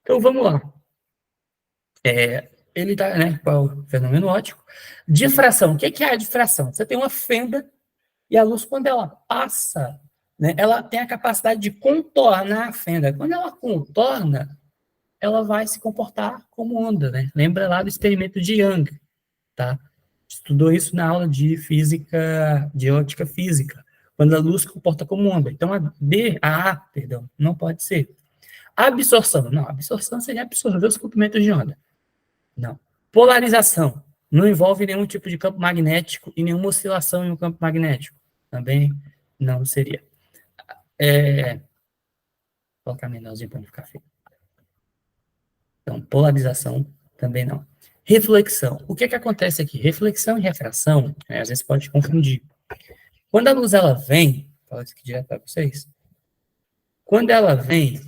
Então vamos lá. Ele está, né? Qual o fenômeno óptico? Difração. O que é a difração? Você tem uma fenda e a luz, quando ela passa, né, ela tem a capacidade de contornar a fenda. Quando ela contorna, ela vai se comportar como onda, né? Lembra lá do experimento de Young, tá? Estudou isso na aula de física, de óptica física, quando a luz se comporta como onda. Então, a A, perdão, não pode ser. Absorção. Não, absorção seria absorver os comprimentos de onda. Não. Polarização. Não envolve nenhum tipo de campo magnético e nenhuma oscilação em um campo magnético. Também não seria. Vou colocar menorzinho para não ficar feio. Então, polarização também não. Reflexão. O que acontece aqui? Reflexão e refração, às vezes pode confundir. Quando a luz ela vem, vou falar isso aqui direto para vocês. Quando ela vem,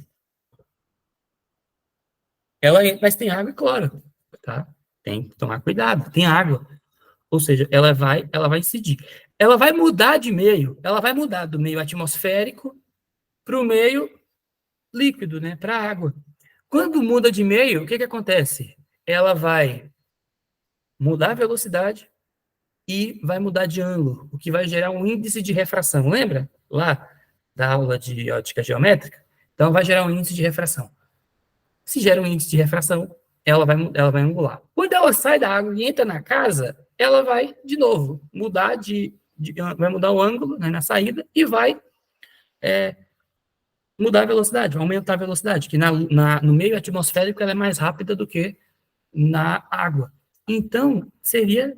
mas tem água e cloro, tá? Tem que tomar cuidado, tem água. Ou seja, ela vai incidir. Ela vai mudar de meio, ela vai mudar do meio atmosférico para o meio líquido, né? Para a água. Quando muda de meio, o que acontece? Ela vai mudar a velocidade e vai mudar de ângulo, o que vai gerar um índice de refração. Lembra lá da aula de ótica geométrica? Então, vai gerar um índice de refração. Se gera um índice de refração, ela vai angular. Quando ela sai da água e entra na casa, ela vai, de novo, mudar vai mudar o ângulo, né, na saída e vai mudar a velocidade, vai aumentar a velocidade, que no meio atmosférico ela é mais rápida do que na água. Então, seria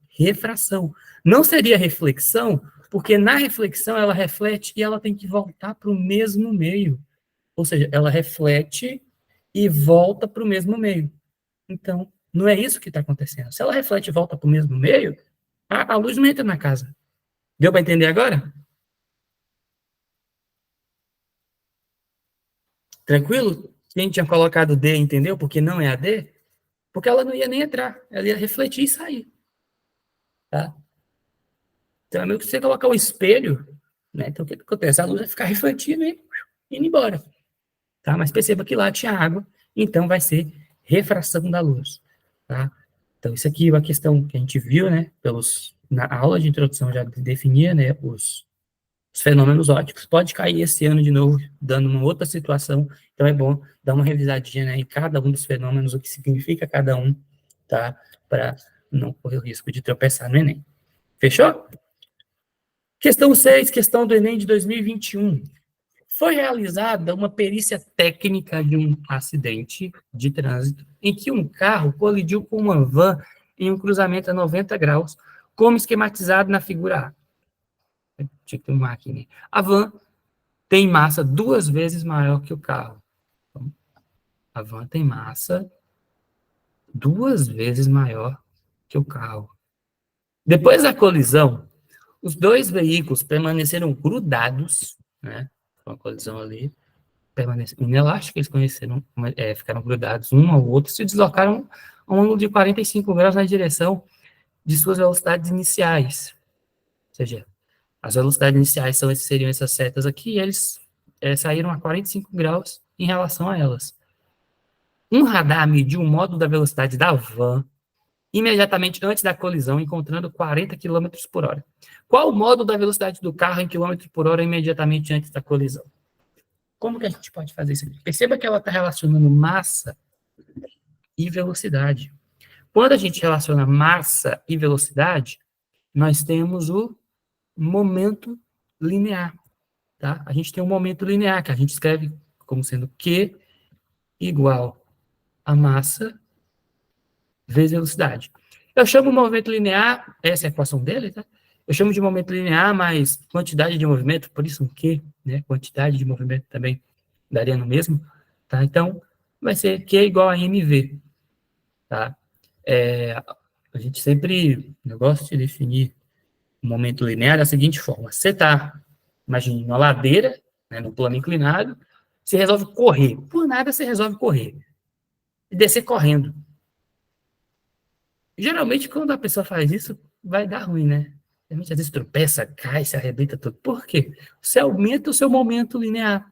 refração. Não seria reflexão, porque na reflexão ela reflete e ela tem que voltar para o mesmo meio. Ou seja, ela reflete e volta para o mesmo meio. Então, não é isso que está acontecendo. Se ela reflete e volta para o mesmo meio, a luz não entra na casa. Deu para entender agora? Tranquilo? Quem tinha colocado D entendeu? Porque não é a D? Porque ela não ia nem entrar. Ela ia refletir e sair. Tá? Então, é meio que você colocar um espelho, né? Então, o que acontece? A luz vai ficar refletindo e indo embora. Tá? Mas perceba que lá tinha água, então vai ser refração da luz. Tá? Então, isso aqui é uma questão que a gente viu, né? Na aula de introdução já definia, né? Os fenômenos ópticos. Pode cair esse ano de novo, dando uma outra situação. Então, é bom dar uma revisadinha, né, em cada um dos fenômenos, o que significa cada um, tá? Para não correr o risco de tropeçar no Enem. Fechou? Questão 6, questão do Enem de 2021. Foi realizada uma perícia técnica de um acidente de trânsito em que um carro colidiu com uma van em um cruzamento a 90 graus, como esquematizado na figura A. Tinha que ter uma aqui, né? A van tem massa 2 vezes maior que o carro. Então, a van tem massa 2 vezes maior que o carro. Depois da colisão, os 2 veículos permaneceram grudados, né? Uma colisão ali, permaneceram inelásticos, eles ficaram grudados um ao outro, se deslocaram a um ângulo de 45 graus na direção de suas velocidades iniciais. Ou seja, as velocidades iniciais seriam essas setas aqui, e eles saíram a 45 graus em relação a elas. Um radar mediu o módulo da velocidade da van imediatamente antes da colisão, encontrando 40 km por hora. Qual o módulo da velocidade do carro em km por hora imediatamente antes da colisão? Como que a gente pode fazer isso aqui? Perceba que ela está relacionando massa e velocidade. Quando a gente relaciona massa e velocidade, nós temos o momento linear. Tá? A gente tem um momento linear, que a gente escreve como sendo Q igual a massa vezes velocidade. Eu chamo o momento linear, essa é a equação dele, tá? Eu chamo de momento linear mais quantidade de movimento, por isso um Q, né? Quantidade de movimento também daria no mesmo, tá? Então, vai ser Q igual a mv, tá? A gente sempre, eu gosto de definir o momento linear da seguinte forma: você está, imagine, uma ladeira, né, no plano inclinado, você resolve correr, por nada você resolve correr, e descer correndo. Geralmente, quando a pessoa faz isso, vai dar ruim, né? Geralmente, às vezes, tropeça, cai, se arrebenta tudo. Por quê? Você aumenta o seu momento linear,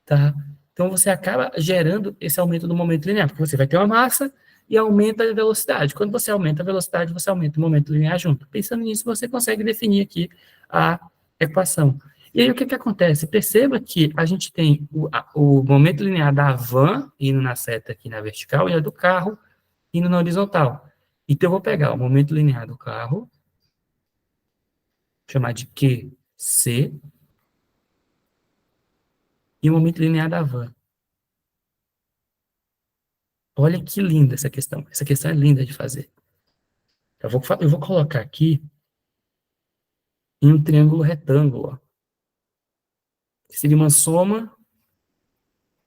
tá? Então, você acaba gerando esse aumento do momento linear, porque você vai ter uma massa e aumenta a velocidade. Quando você aumenta a velocidade, você aumenta o momento linear junto. Pensando nisso, você consegue definir aqui a equação. E aí, o que acontece? Perceba que a gente tem o momento linear da van indo na seta aqui na vertical e a do carro indo na horizontal. Então, eu vou pegar o momento linear do carro, chamar de QC, e o momento linear da van. Olha que linda essa questão. Essa questão é linda de fazer. Eu vou colocar aqui em um triângulo retângulo, ó, que seria uma soma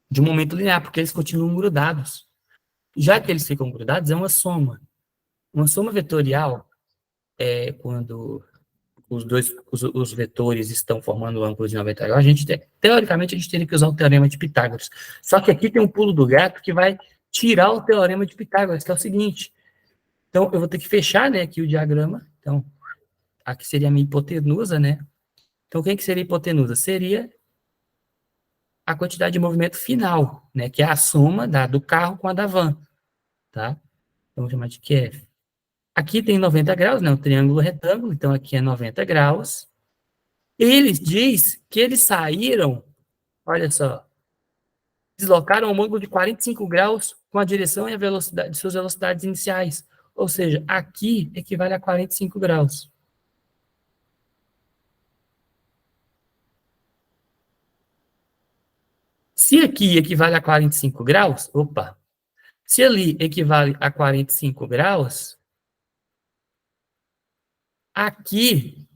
de um momento linear, porque eles continuam grudados. Já que eles ficam grudados, é uma soma. Uma soma vetorial é quando os vetores estão formando o ângulo de 90 graus. Teoricamente, a gente teria que usar o teorema de Pitágoras. Só que aqui tem um pulo do gato que vai tirar o teorema de Pitágoras, que é o seguinte. Então, eu vou ter que fechar, né, aqui o diagrama. Então, aqui seria a minha hipotenusa, né? Então, quem que seria a hipotenusa? Seria a quantidade de movimento final, né, que é a soma do carro com a da van, tá? Então, vamos chamar de QF. Aqui tem 90 graus, né, um triângulo retângulo, então aqui é 90 graus. Eles diz que eles saíram, olha só, deslocaram um ângulo de 45 graus com a direção e a velocidade de suas velocidades iniciais. Ou seja, aqui equivale a 45 graus. Se aqui equivale a 45 graus, se ali equivale a 45 graus, aqui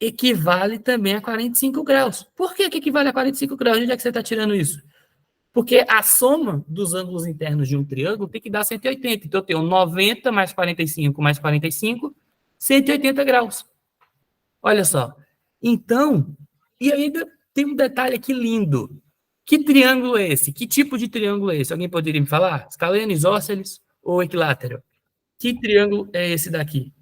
equivale também a 45 graus. Por que equivale a 45 graus? Onde é que você está tirando isso? Porque a soma dos ângulos internos de um triângulo tem que dar 180. Então, eu tenho 90 mais 45 mais 45, 180 graus. Olha só. Então, e ainda tem um detalhe aqui lindo. Que triângulo é esse? Que tipo de triângulo é esse? Alguém poderia me falar? Escaleno, isósceles ou equilátero? Que triângulo é esse daqui?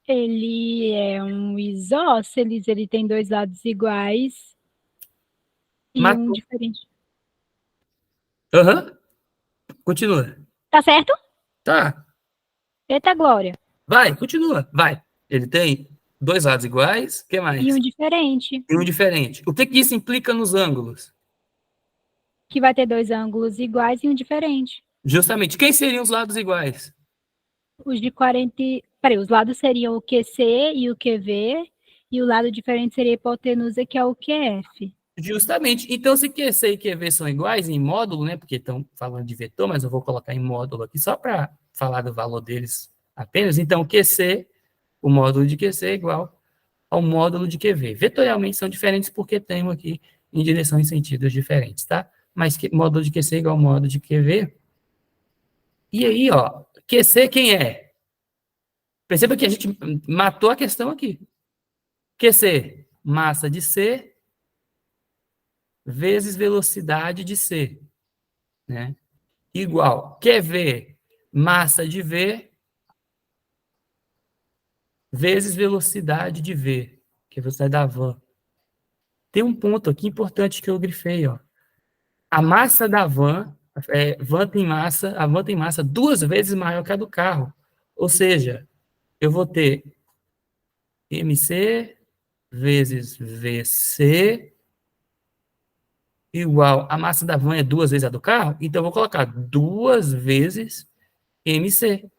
Ele é um isósceles, ele tem dois lados iguais e um diferente. Aham. Continua. Tá certo? Tá. Eita, Glória. Vai, continua. Vai. Ele tem dois lados iguais. O que mais? E um diferente. E um diferente. O que isso implica nos ângulos? Que vai ter dois ângulos iguais e um diferente. Justamente. Quem seriam os lados iguais? Os de 40. Peraí, os lados seriam o QC e o QV, e o lado diferente seria a hipotenusa, que é o QF. Justamente. Então, se QC e QV são iguais em módulo, né? Porque estão falando de vetor, mas eu vou colocar em módulo aqui só para falar do valor deles apenas. Então, QC, o módulo de QC é igual ao módulo de QV. Vetorialmente são diferentes porque temos aqui em direções e sentidos diferentes, tá? Mas módulo de QC é igual ao módulo de QV. E aí, ó, QC quem é? Perceba que a gente matou a questão aqui. QC, massa de C vezes velocidade de C, né? Igual, QV, massa de V vezes velocidade de V, que é a velocidade da van. Tem um ponto aqui importante que eu grifei, ó. A massa da van, a van tem massa 2 vezes maior que a do carro. Ou seja, eu vou ter MC vezes VC igual a massa da van é 2 vezes a do carro, então eu vou colocar 2 vezes MC.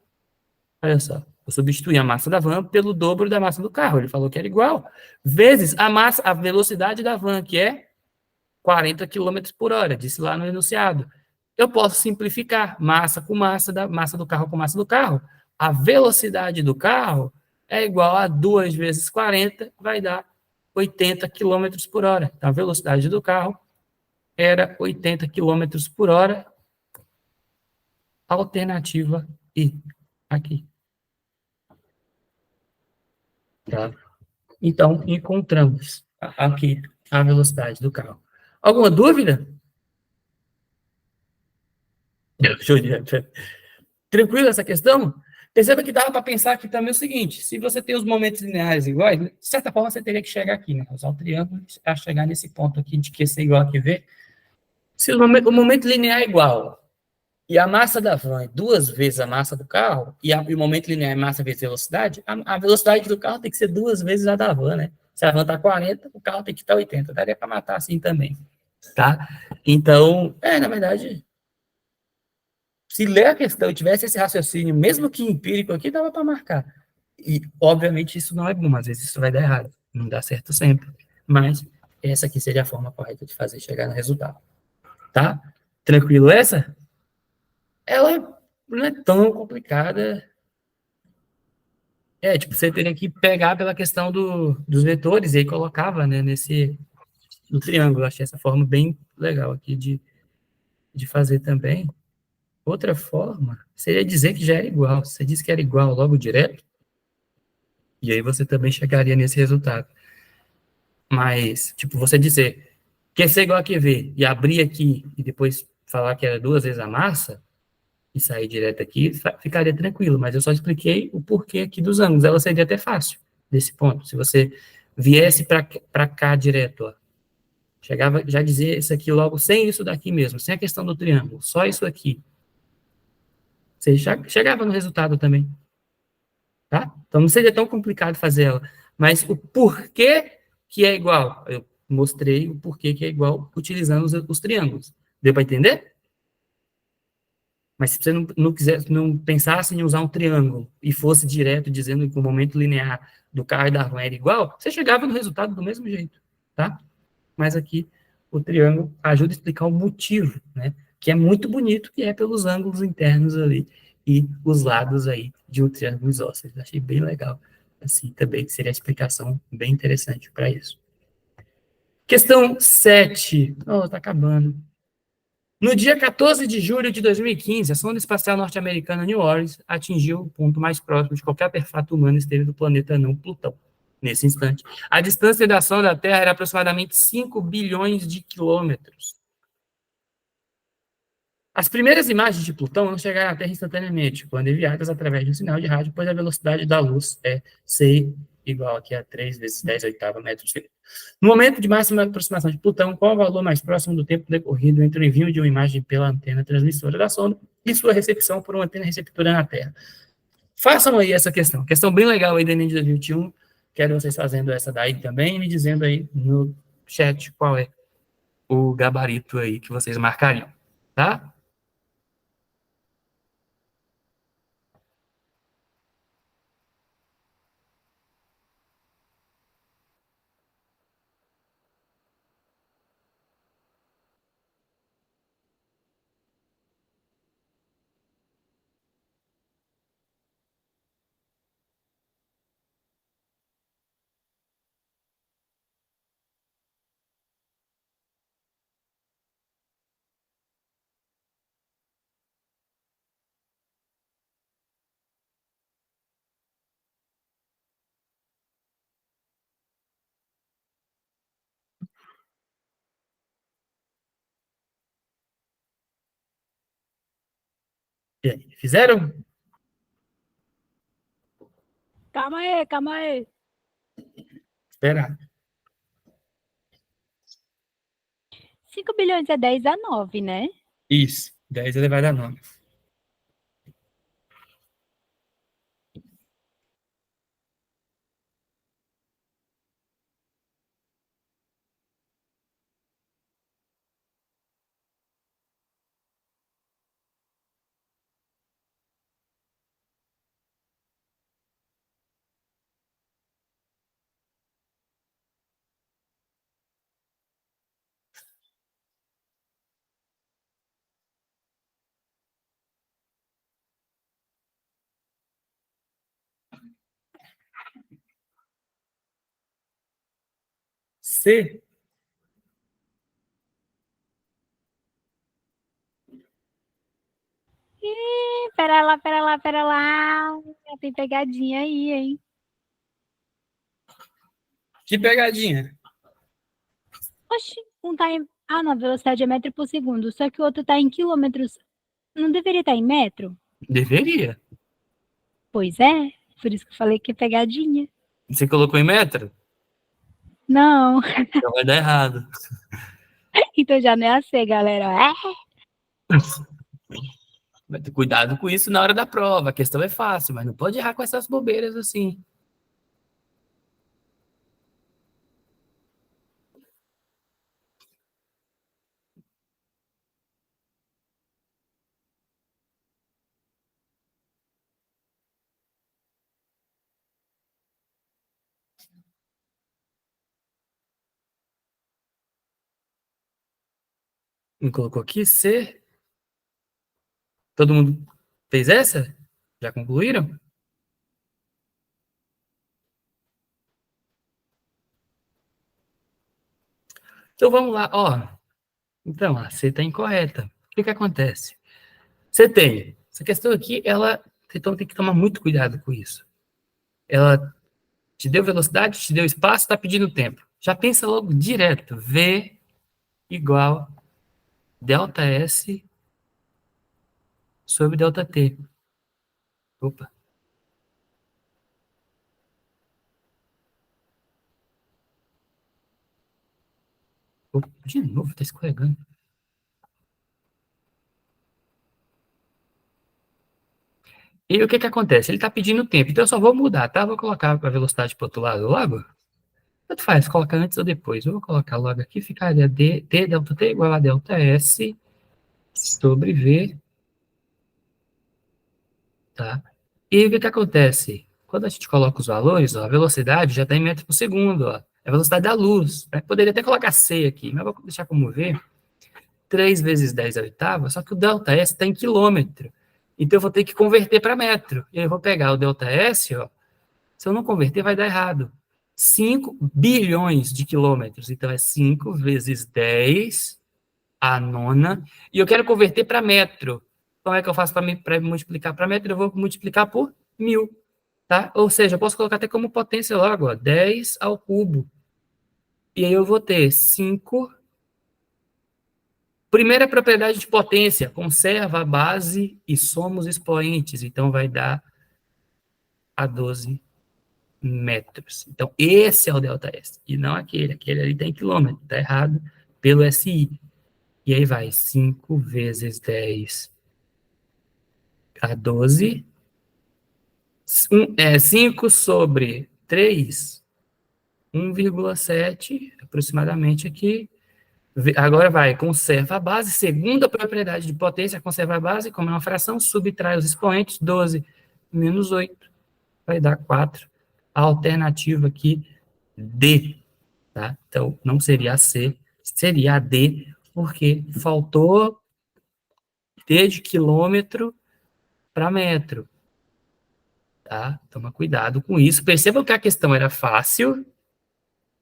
Olha só, eu substituí a massa da van pelo dobro da massa do carro, ele falou que era igual, vezes a velocidade da van, que é 40 km por hora, disse lá no enunciado. Eu posso simplificar massa com massa, massa do carro com massa do carro. A velocidade do carro é igual a 2 vezes 40, vai dar 80 km por hora. Então, a velocidade do carro era 80 km por hora. Alternativa I, aqui. Tá? Então, encontramos aqui a velocidade do carro. Alguma dúvida? Tranquilo essa questão? Perceba que dava para pensar aqui também o seguinte: se você tem os momentos lineares iguais, de certa forma você teria que chegar aqui, né? Usar o triângulo para chegar nesse ponto aqui de QC igual a QV. Se o momento linear é igual e a massa da van é 2 vezes a massa do carro, e o momento linear é massa vezes velocidade, a velocidade do carro tem que ser 2 vezes a da van, né? Se a van está 40, o carro tem que estar 80. Daria para matar assim também, tá? Então, na verdade, se ler a questão e tivesse esse raciocínio, mesmo que empírico aqui, dava para marcar. E, obviamente, isso não é bom, às vezes isso vai dar errado, não dá certo sempre. Mas essa aqui seria a forma correta de fazer chegar no resultado. Tá? Tranquilo essa? ela não é tão complicada. Tipo, você teria que pegar pela questão dos vetores e aí colocava, né, no triângulo. Eu achei essa forma bem legal aqui de fazer também. Outra forma seria dizer que já era igual. Você disse que era igual logo direto, e aí você também chegaria nesse resultado. Mas, tipo, você dizer QC igual a QV e abrir aqui e depois falar que era duas vezes a massa e sair direto aqui, ficaria tranquilo. Mas eu só expliquei o porquê aqui dos ângulos. Ela seria até fácil nesse ponto. Se você viesse para cá direto, ó, chegava, já dizia isso aqui logo, sem isso daqui mesmo, sem a questão do triângulo, só isso aqui. Você chegava no resultado também, tá? Então não seria tão complicado fazer ela. Mas o porquê que é igual? Eu mostrei o porquê que é igual utilizando os triângulos. Deu para entender? Mas se você não quiser, não pensasse em usar um triângulo e fosse direto dizendo que o momento linear do carro e da van era igual, você chegava no resultado do mesmo jeito, tá? Mas aqui o triângulo ajuda a explicar o motivo, né? Que é muito bonito, que é pelos ângulos internos ali e os lados aí de um triângulo isósceles. Achei bem legal, assim, também, que seria a explicação bem interessante para isso. Questão 7. Oh, tá acabando. No dia 14 de julho de 2015, a sonda espacial norte-americana New Orleans atingiu o ponto mais próximo de qualquer artefato humano esteve do planeta não Plutão. Nesse instante, a distância da sonda da Terra era aproximadamente 5 bilhões de quilômetros. As primeiras imagens de Plutão não chegaram à Terra instantaneamente, quando enviadas através de um sinal de rádio, pois a velocidade da luz é C igual aqui a 3 vezes 10 oitava metros por segundo. No momento de máxima aproximação de Plutão, qual o valor mais próximo do tempo decorrido entre o envio de uma imagem pela antena transmissora da sonda e sua recepção por uma antena receptora na Terra? Façam aí essa questão. Questão bem legal aí do Enem de 2021. Quero vocês fazendo essa daí também e me dizendo aí no chat qual é o gabarito aí que vocês marcariam, tá? E aí, fizeram? Calma aí, calma aí. Esperar. 5 bilhões é 10 a 9, né? Isso. 10 elevado a 9. C. Ih, pera lá, pera lá, pera lá. Tem pegadinha aí, hein? Que pegadinha. Oxi, um tá em. Ah, não, a velocidade é metro por segundo. Só que o outro tá em quilômetros. Não deveria estar em metro? Deveria. Pois é. Por isso que eu falei que é pegadinha. Você colocou em metro? Não. Então vai dar errado. Então já não é a C, galera. É. Vai ter cuidado com isso na hora da prova. A questão é fácil, mas não pode errar com essas bobeiras assim. Não colocou aqui C? Todo mundo fez essa? Já concluíram? Então vamos lá, ó. Então, a C está incorreta. O que acontece? Você tem. Essa questão aqui, então tem que tomar muito cuidado com isso. Ela te deu velocidade, te deu espaço, está pedindo tempo. Já pensa logo direto. V igual delta S sobre delta T. Opa. Opa, de novo, está escorregando. E o que acontece? Ele está pedindo tempo, então eu só vou mudar, tá? Vou colocar a velocidade para o outro lado logo. Tanto faz, colocar antes ou depois. Eu vou colocar logo aqui, ficaria D delta T igual a delta S sobre V, tá? E o que acontece? Quando a gente coloca os valores, ó, a velocidade já está em metros por segundo, ó. É a velocidade da luz. Né? Poderia até colocar C aqui, mas vou deixar como V. 3 vezes 10 à oitava, só que o delta S está em quilômetro. Então eu vou ter que converter para metro. E aí eu vou pegar o delta S, ó. Se eu não converter, vai dar errado. 5 bilhões de quilômetros. Então é 5 vezes 10 a nona. E eu quero converter para metro. Como é que eu faço para multiplicar para metro? Eu vou multiplicar por 1000. Tá? Ou seja, eu posso colocar até como potência logo, ó, 10 ao cubo. E aí eu vou ter 5. Primeira propriedade de potência, conserva a base e somos expoentes. Então vai dar a 12 metros. Então esse é o delta S. E não aquele. Aquele ali tem quilômetro. Está errado pelo SI. E aí vai 5 vezes 10 a 12. 5 sobre 3, 1,7 aproximadamente aqui. Agora vai, conserva a base, segunda propriedade de potência, conserva a base, como é uma fração, subtrai os expoentes, 12 menos 8, vai dar 4. A alternativa aqui, D, tá? Então, não seria a C, seria a D, porque faltou T de quilômetro para metro, tá? Toma cuidado com isso. Percebam que a questão era fácil.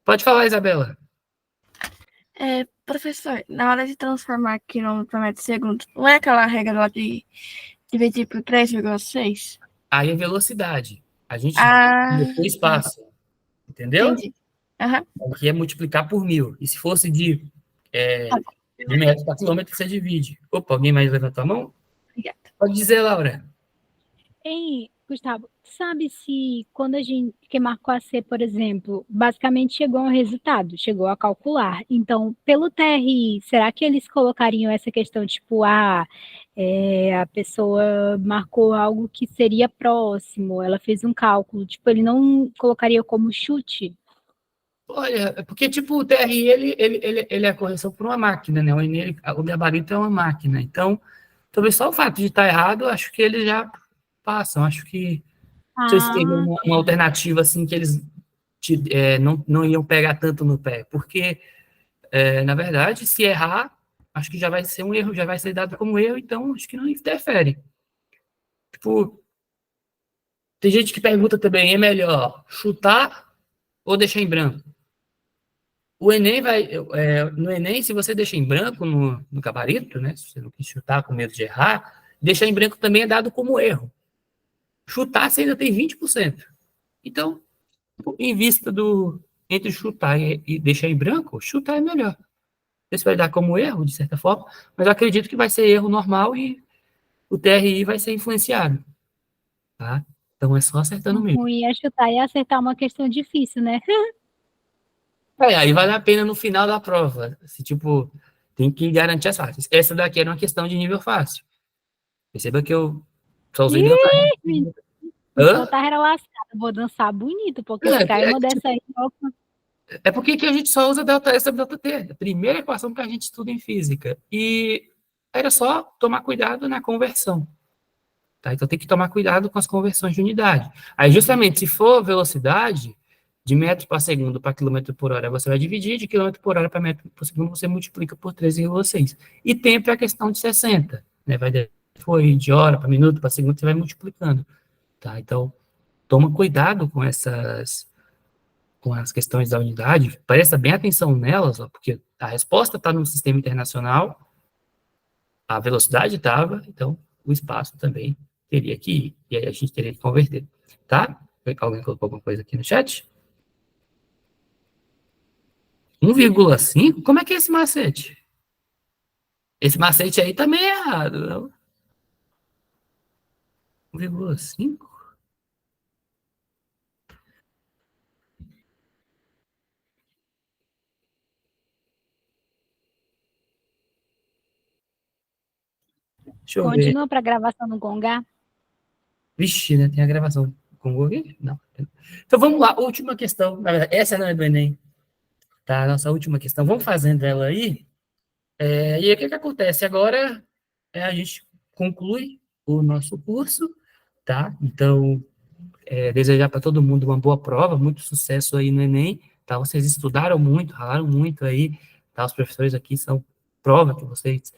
Pode falar, Isabela. Professor, na hora de transformar quilômetro para metro segundo, não é aquela regra lá de dividir por 3,6? Aí é velocidade. A gente botou espaço. Entendeu? Entendi. Uhum. Aqui é multiplicar por 1000. E se fosse de metros para quilômetro, você divide. Opa, alguém mais levantou a mão? Obrigada. Pode dizer, Laura. Ei, Gustavo, sabe se quando a gente que marcou a C, por exemplo, basicamente chegou a um resultado, chegou a calcular. Então, pelo TRI, será que eles colocariam essa questão, tipo, a pessoa marcou algo que seria próximo, ela fez um cálculo, tipo, ele não colocaria como chute? Olha, porque, tipo, o TRI, ele é a correção por uma máquina, né? O gabarito é uma máquina. Então, talvez só o fato de estar errado, acho que eles já passam. Acho que não sei se tem uma alternativa assim que eles não iam pegar tanto no pé, porque, na verdade, se errar, acho que já vai ser um erro, já vai ser dado como erro, então acho que não interfere. Tipo, tem gente que pergunta também, é melhor chutar ou deixar em branco? O Enem no Enem, se você deixa em branco no gabarito, né, se você não quis chutar com medo de errar, deixar em branco também é dado como erro. Chutar, você ainda tem 20%. Então, em vista entre chutar e deixar em branco, chutar é melhor. Isso vai dar como erro, de certa forma, mas eu acredito que vai ser erro normal e o TRI vai ser influenciado. Tá? Então é só acertando mesmo. Ruim é chutar e acertar uma questão difícil, né? Aí vale a pena no final da prova. Se, tipo, tem que garantir as fáceis. Essa daqui era uma questão de nível fácil. Perceba que eu só usei delta S. Então tá relaxado, vou dançar bonito, porque se cair uma dessa aí... É porque que a gente só usa delta S sobre delta T. A primeira equação que a gente estuda em física. E era só tomar cuidado na conversão. Tá? Então tem que tomar cuidado com as conversões de unidade. Aí, justamente, se for velocidade, de metro para segundo para quilômetro por hora, você vai dividir, de quilômetro por hora para metro por segundo, você multiplica por 3,6. E tempo é a questão de 60. Né? Vai foi de hora para minuto, para segundo, você vai multiplicando, tá? Então, toma cuidado com as questões da unidade, presta bem atenção nelas, ó, porque a resposta está no sistema internacional, a velocidade estava, então o espaço também teria que ir, e aí a gente teria que converter, tá? Alguém colocou alguma coisa aqui no chat? 1,5? Como é que é esse macete? Esse macete aí tá meio errado, não? 1,5? Deixa eu ver. Continua para a gravação no Gongar. Vixe, né? Tem a gravação com o Google? Não. Então vamos lá, última questão. Na verdade, essa não é do Enem, tá? Nossa última questão. Vamos fazendo ela aí. E aí o que que acontece? Agora a gente conclui o nosso curso, tá? Então, desejar para todo mundo uma boa prova, muito sucesso aí no Enem, tá? Vocês estudaram muito, ralaram muito aí, tá? Os professores aqui são prova que vocês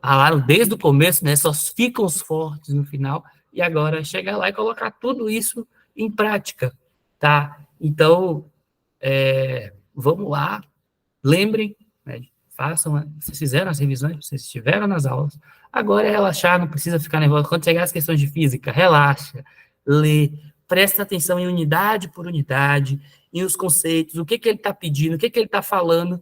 ralaram desde o começo, né? Só ficam os fortes no final, e agora chegar lá e colocar tudo isso em prática, tá? Então, vamos lá, lembrem, né? Façam, vocês fizeram as revisões, vocês estiveram nas aulas, agora é relaxar, não precisa ficar nervoso. Quando chegar as questões de física, relaxa, lê, presta atenção em unidade por unidade, em os conceitos, o que que ele está pedindo, o que que ele está falando,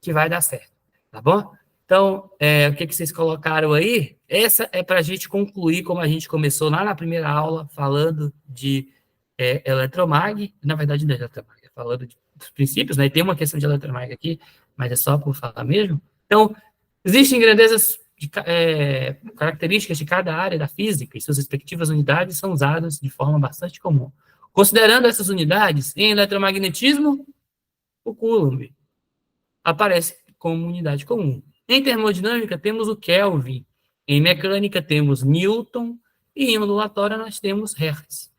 que vai dar certo, tá bom? Então, o que que vocês colocaram aí? Essa é para a gente concluir, como a gente começou lá na primeira aula, falando de eletromag, na verdade não é eletromag, falando dos princípios, né? E tem uma questão de eletromag aqui, mas é só por falar mesmo. Então, existem grandezas, características de cada área da física, e suas respectivas unidades são usadas de forma bastante comum. Considerando essas unidades, em eletromagnetismo, o Coulomb aparece como unidade comum. Em termodinâmica, temos o Kelvin. Em mecânica, temos Newton. E em ondulatória, nós temos Hertz,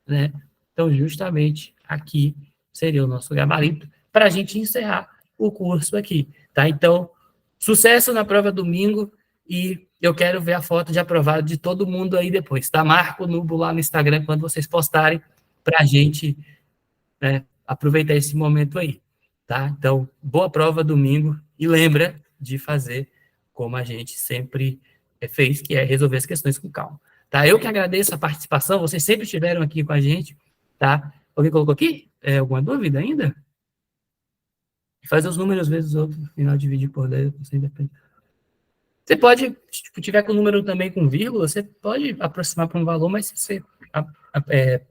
né? Então, justamente aqui seria o nosso gabarito para a gente encerrar o curso aqui, tá? Então, sucesso na prova domingo e eu quero ver a foto de aprovado de todo mundo aí depois, tá? Marca o Nubo lá no Instagram quando vocês postarem para a gente, né, aproveitar esse momento aí, tá? Então, boa prova domingo e lembra de fazer como a gente sempre fez, que é resolver as questões com calma, tá? Eu que agradeço a participação, vocês sempre estiveram aqui com a gente, tá? Alguém colocou aqui? Alguma dúvida ainda? Fazer os números vezes o outro, final dividir por 10, você depende. Você pode, se tiver com o número também com vírgula, você pode aproximar para um valor, mas se você,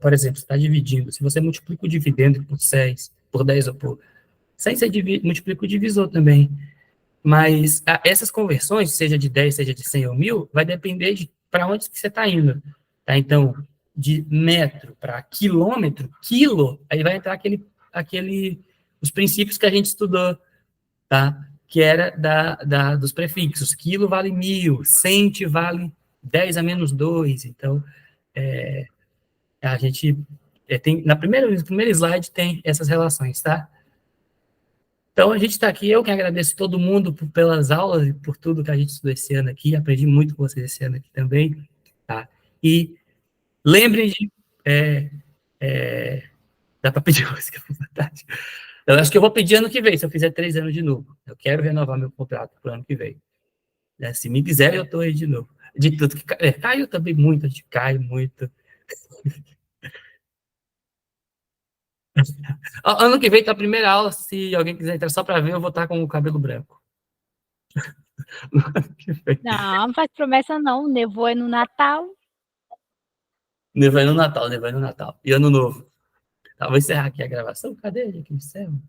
por exemplo, está dividindo, se você multiplica o dividendo por 6, por 10 ou por 100, você multiplica o divisor também. Mas essas conversões, seja de 10, seja de 100 ou 1000, vai depender de para onde que você está indo. Tá? Então, de metro para quilômetro, quilo, aí vai entrar os princípios que a gente estudou, tá? Que era dos prefixos. Quilo vale 1000, cento vale 10 a menos 2. Então, a gente tem, no primeiro slide tem essas relações, tá? Então, a gente está aqui, eu que agradeço todo mundo pelas aulas e por tudo que a gente estudou esse ano aqui, aprendi muito com vocês esse ano aqui também, tá? E lembrem de... dá para pedir música à vontade? Eu acho que eu vou pedir ano que vem, se eu fizer 3 anos de novo. Eu quero renovar meu contrato para o ano que vem. Se me quiserem, eu estou aí de novo. De tudo que caiu também muito, a gente cai muito. Ano que vem tá a primeira aula, se alguém quiser entrar só para ver, eu vou estar com o cabelo branco. Não, não faz promessa não, nevou é no Natal. Nevando no Natal, nevando no Natal. E ano novo. Tá, vou encerrar aqui a gravação. Cadê, gente? Que encerro?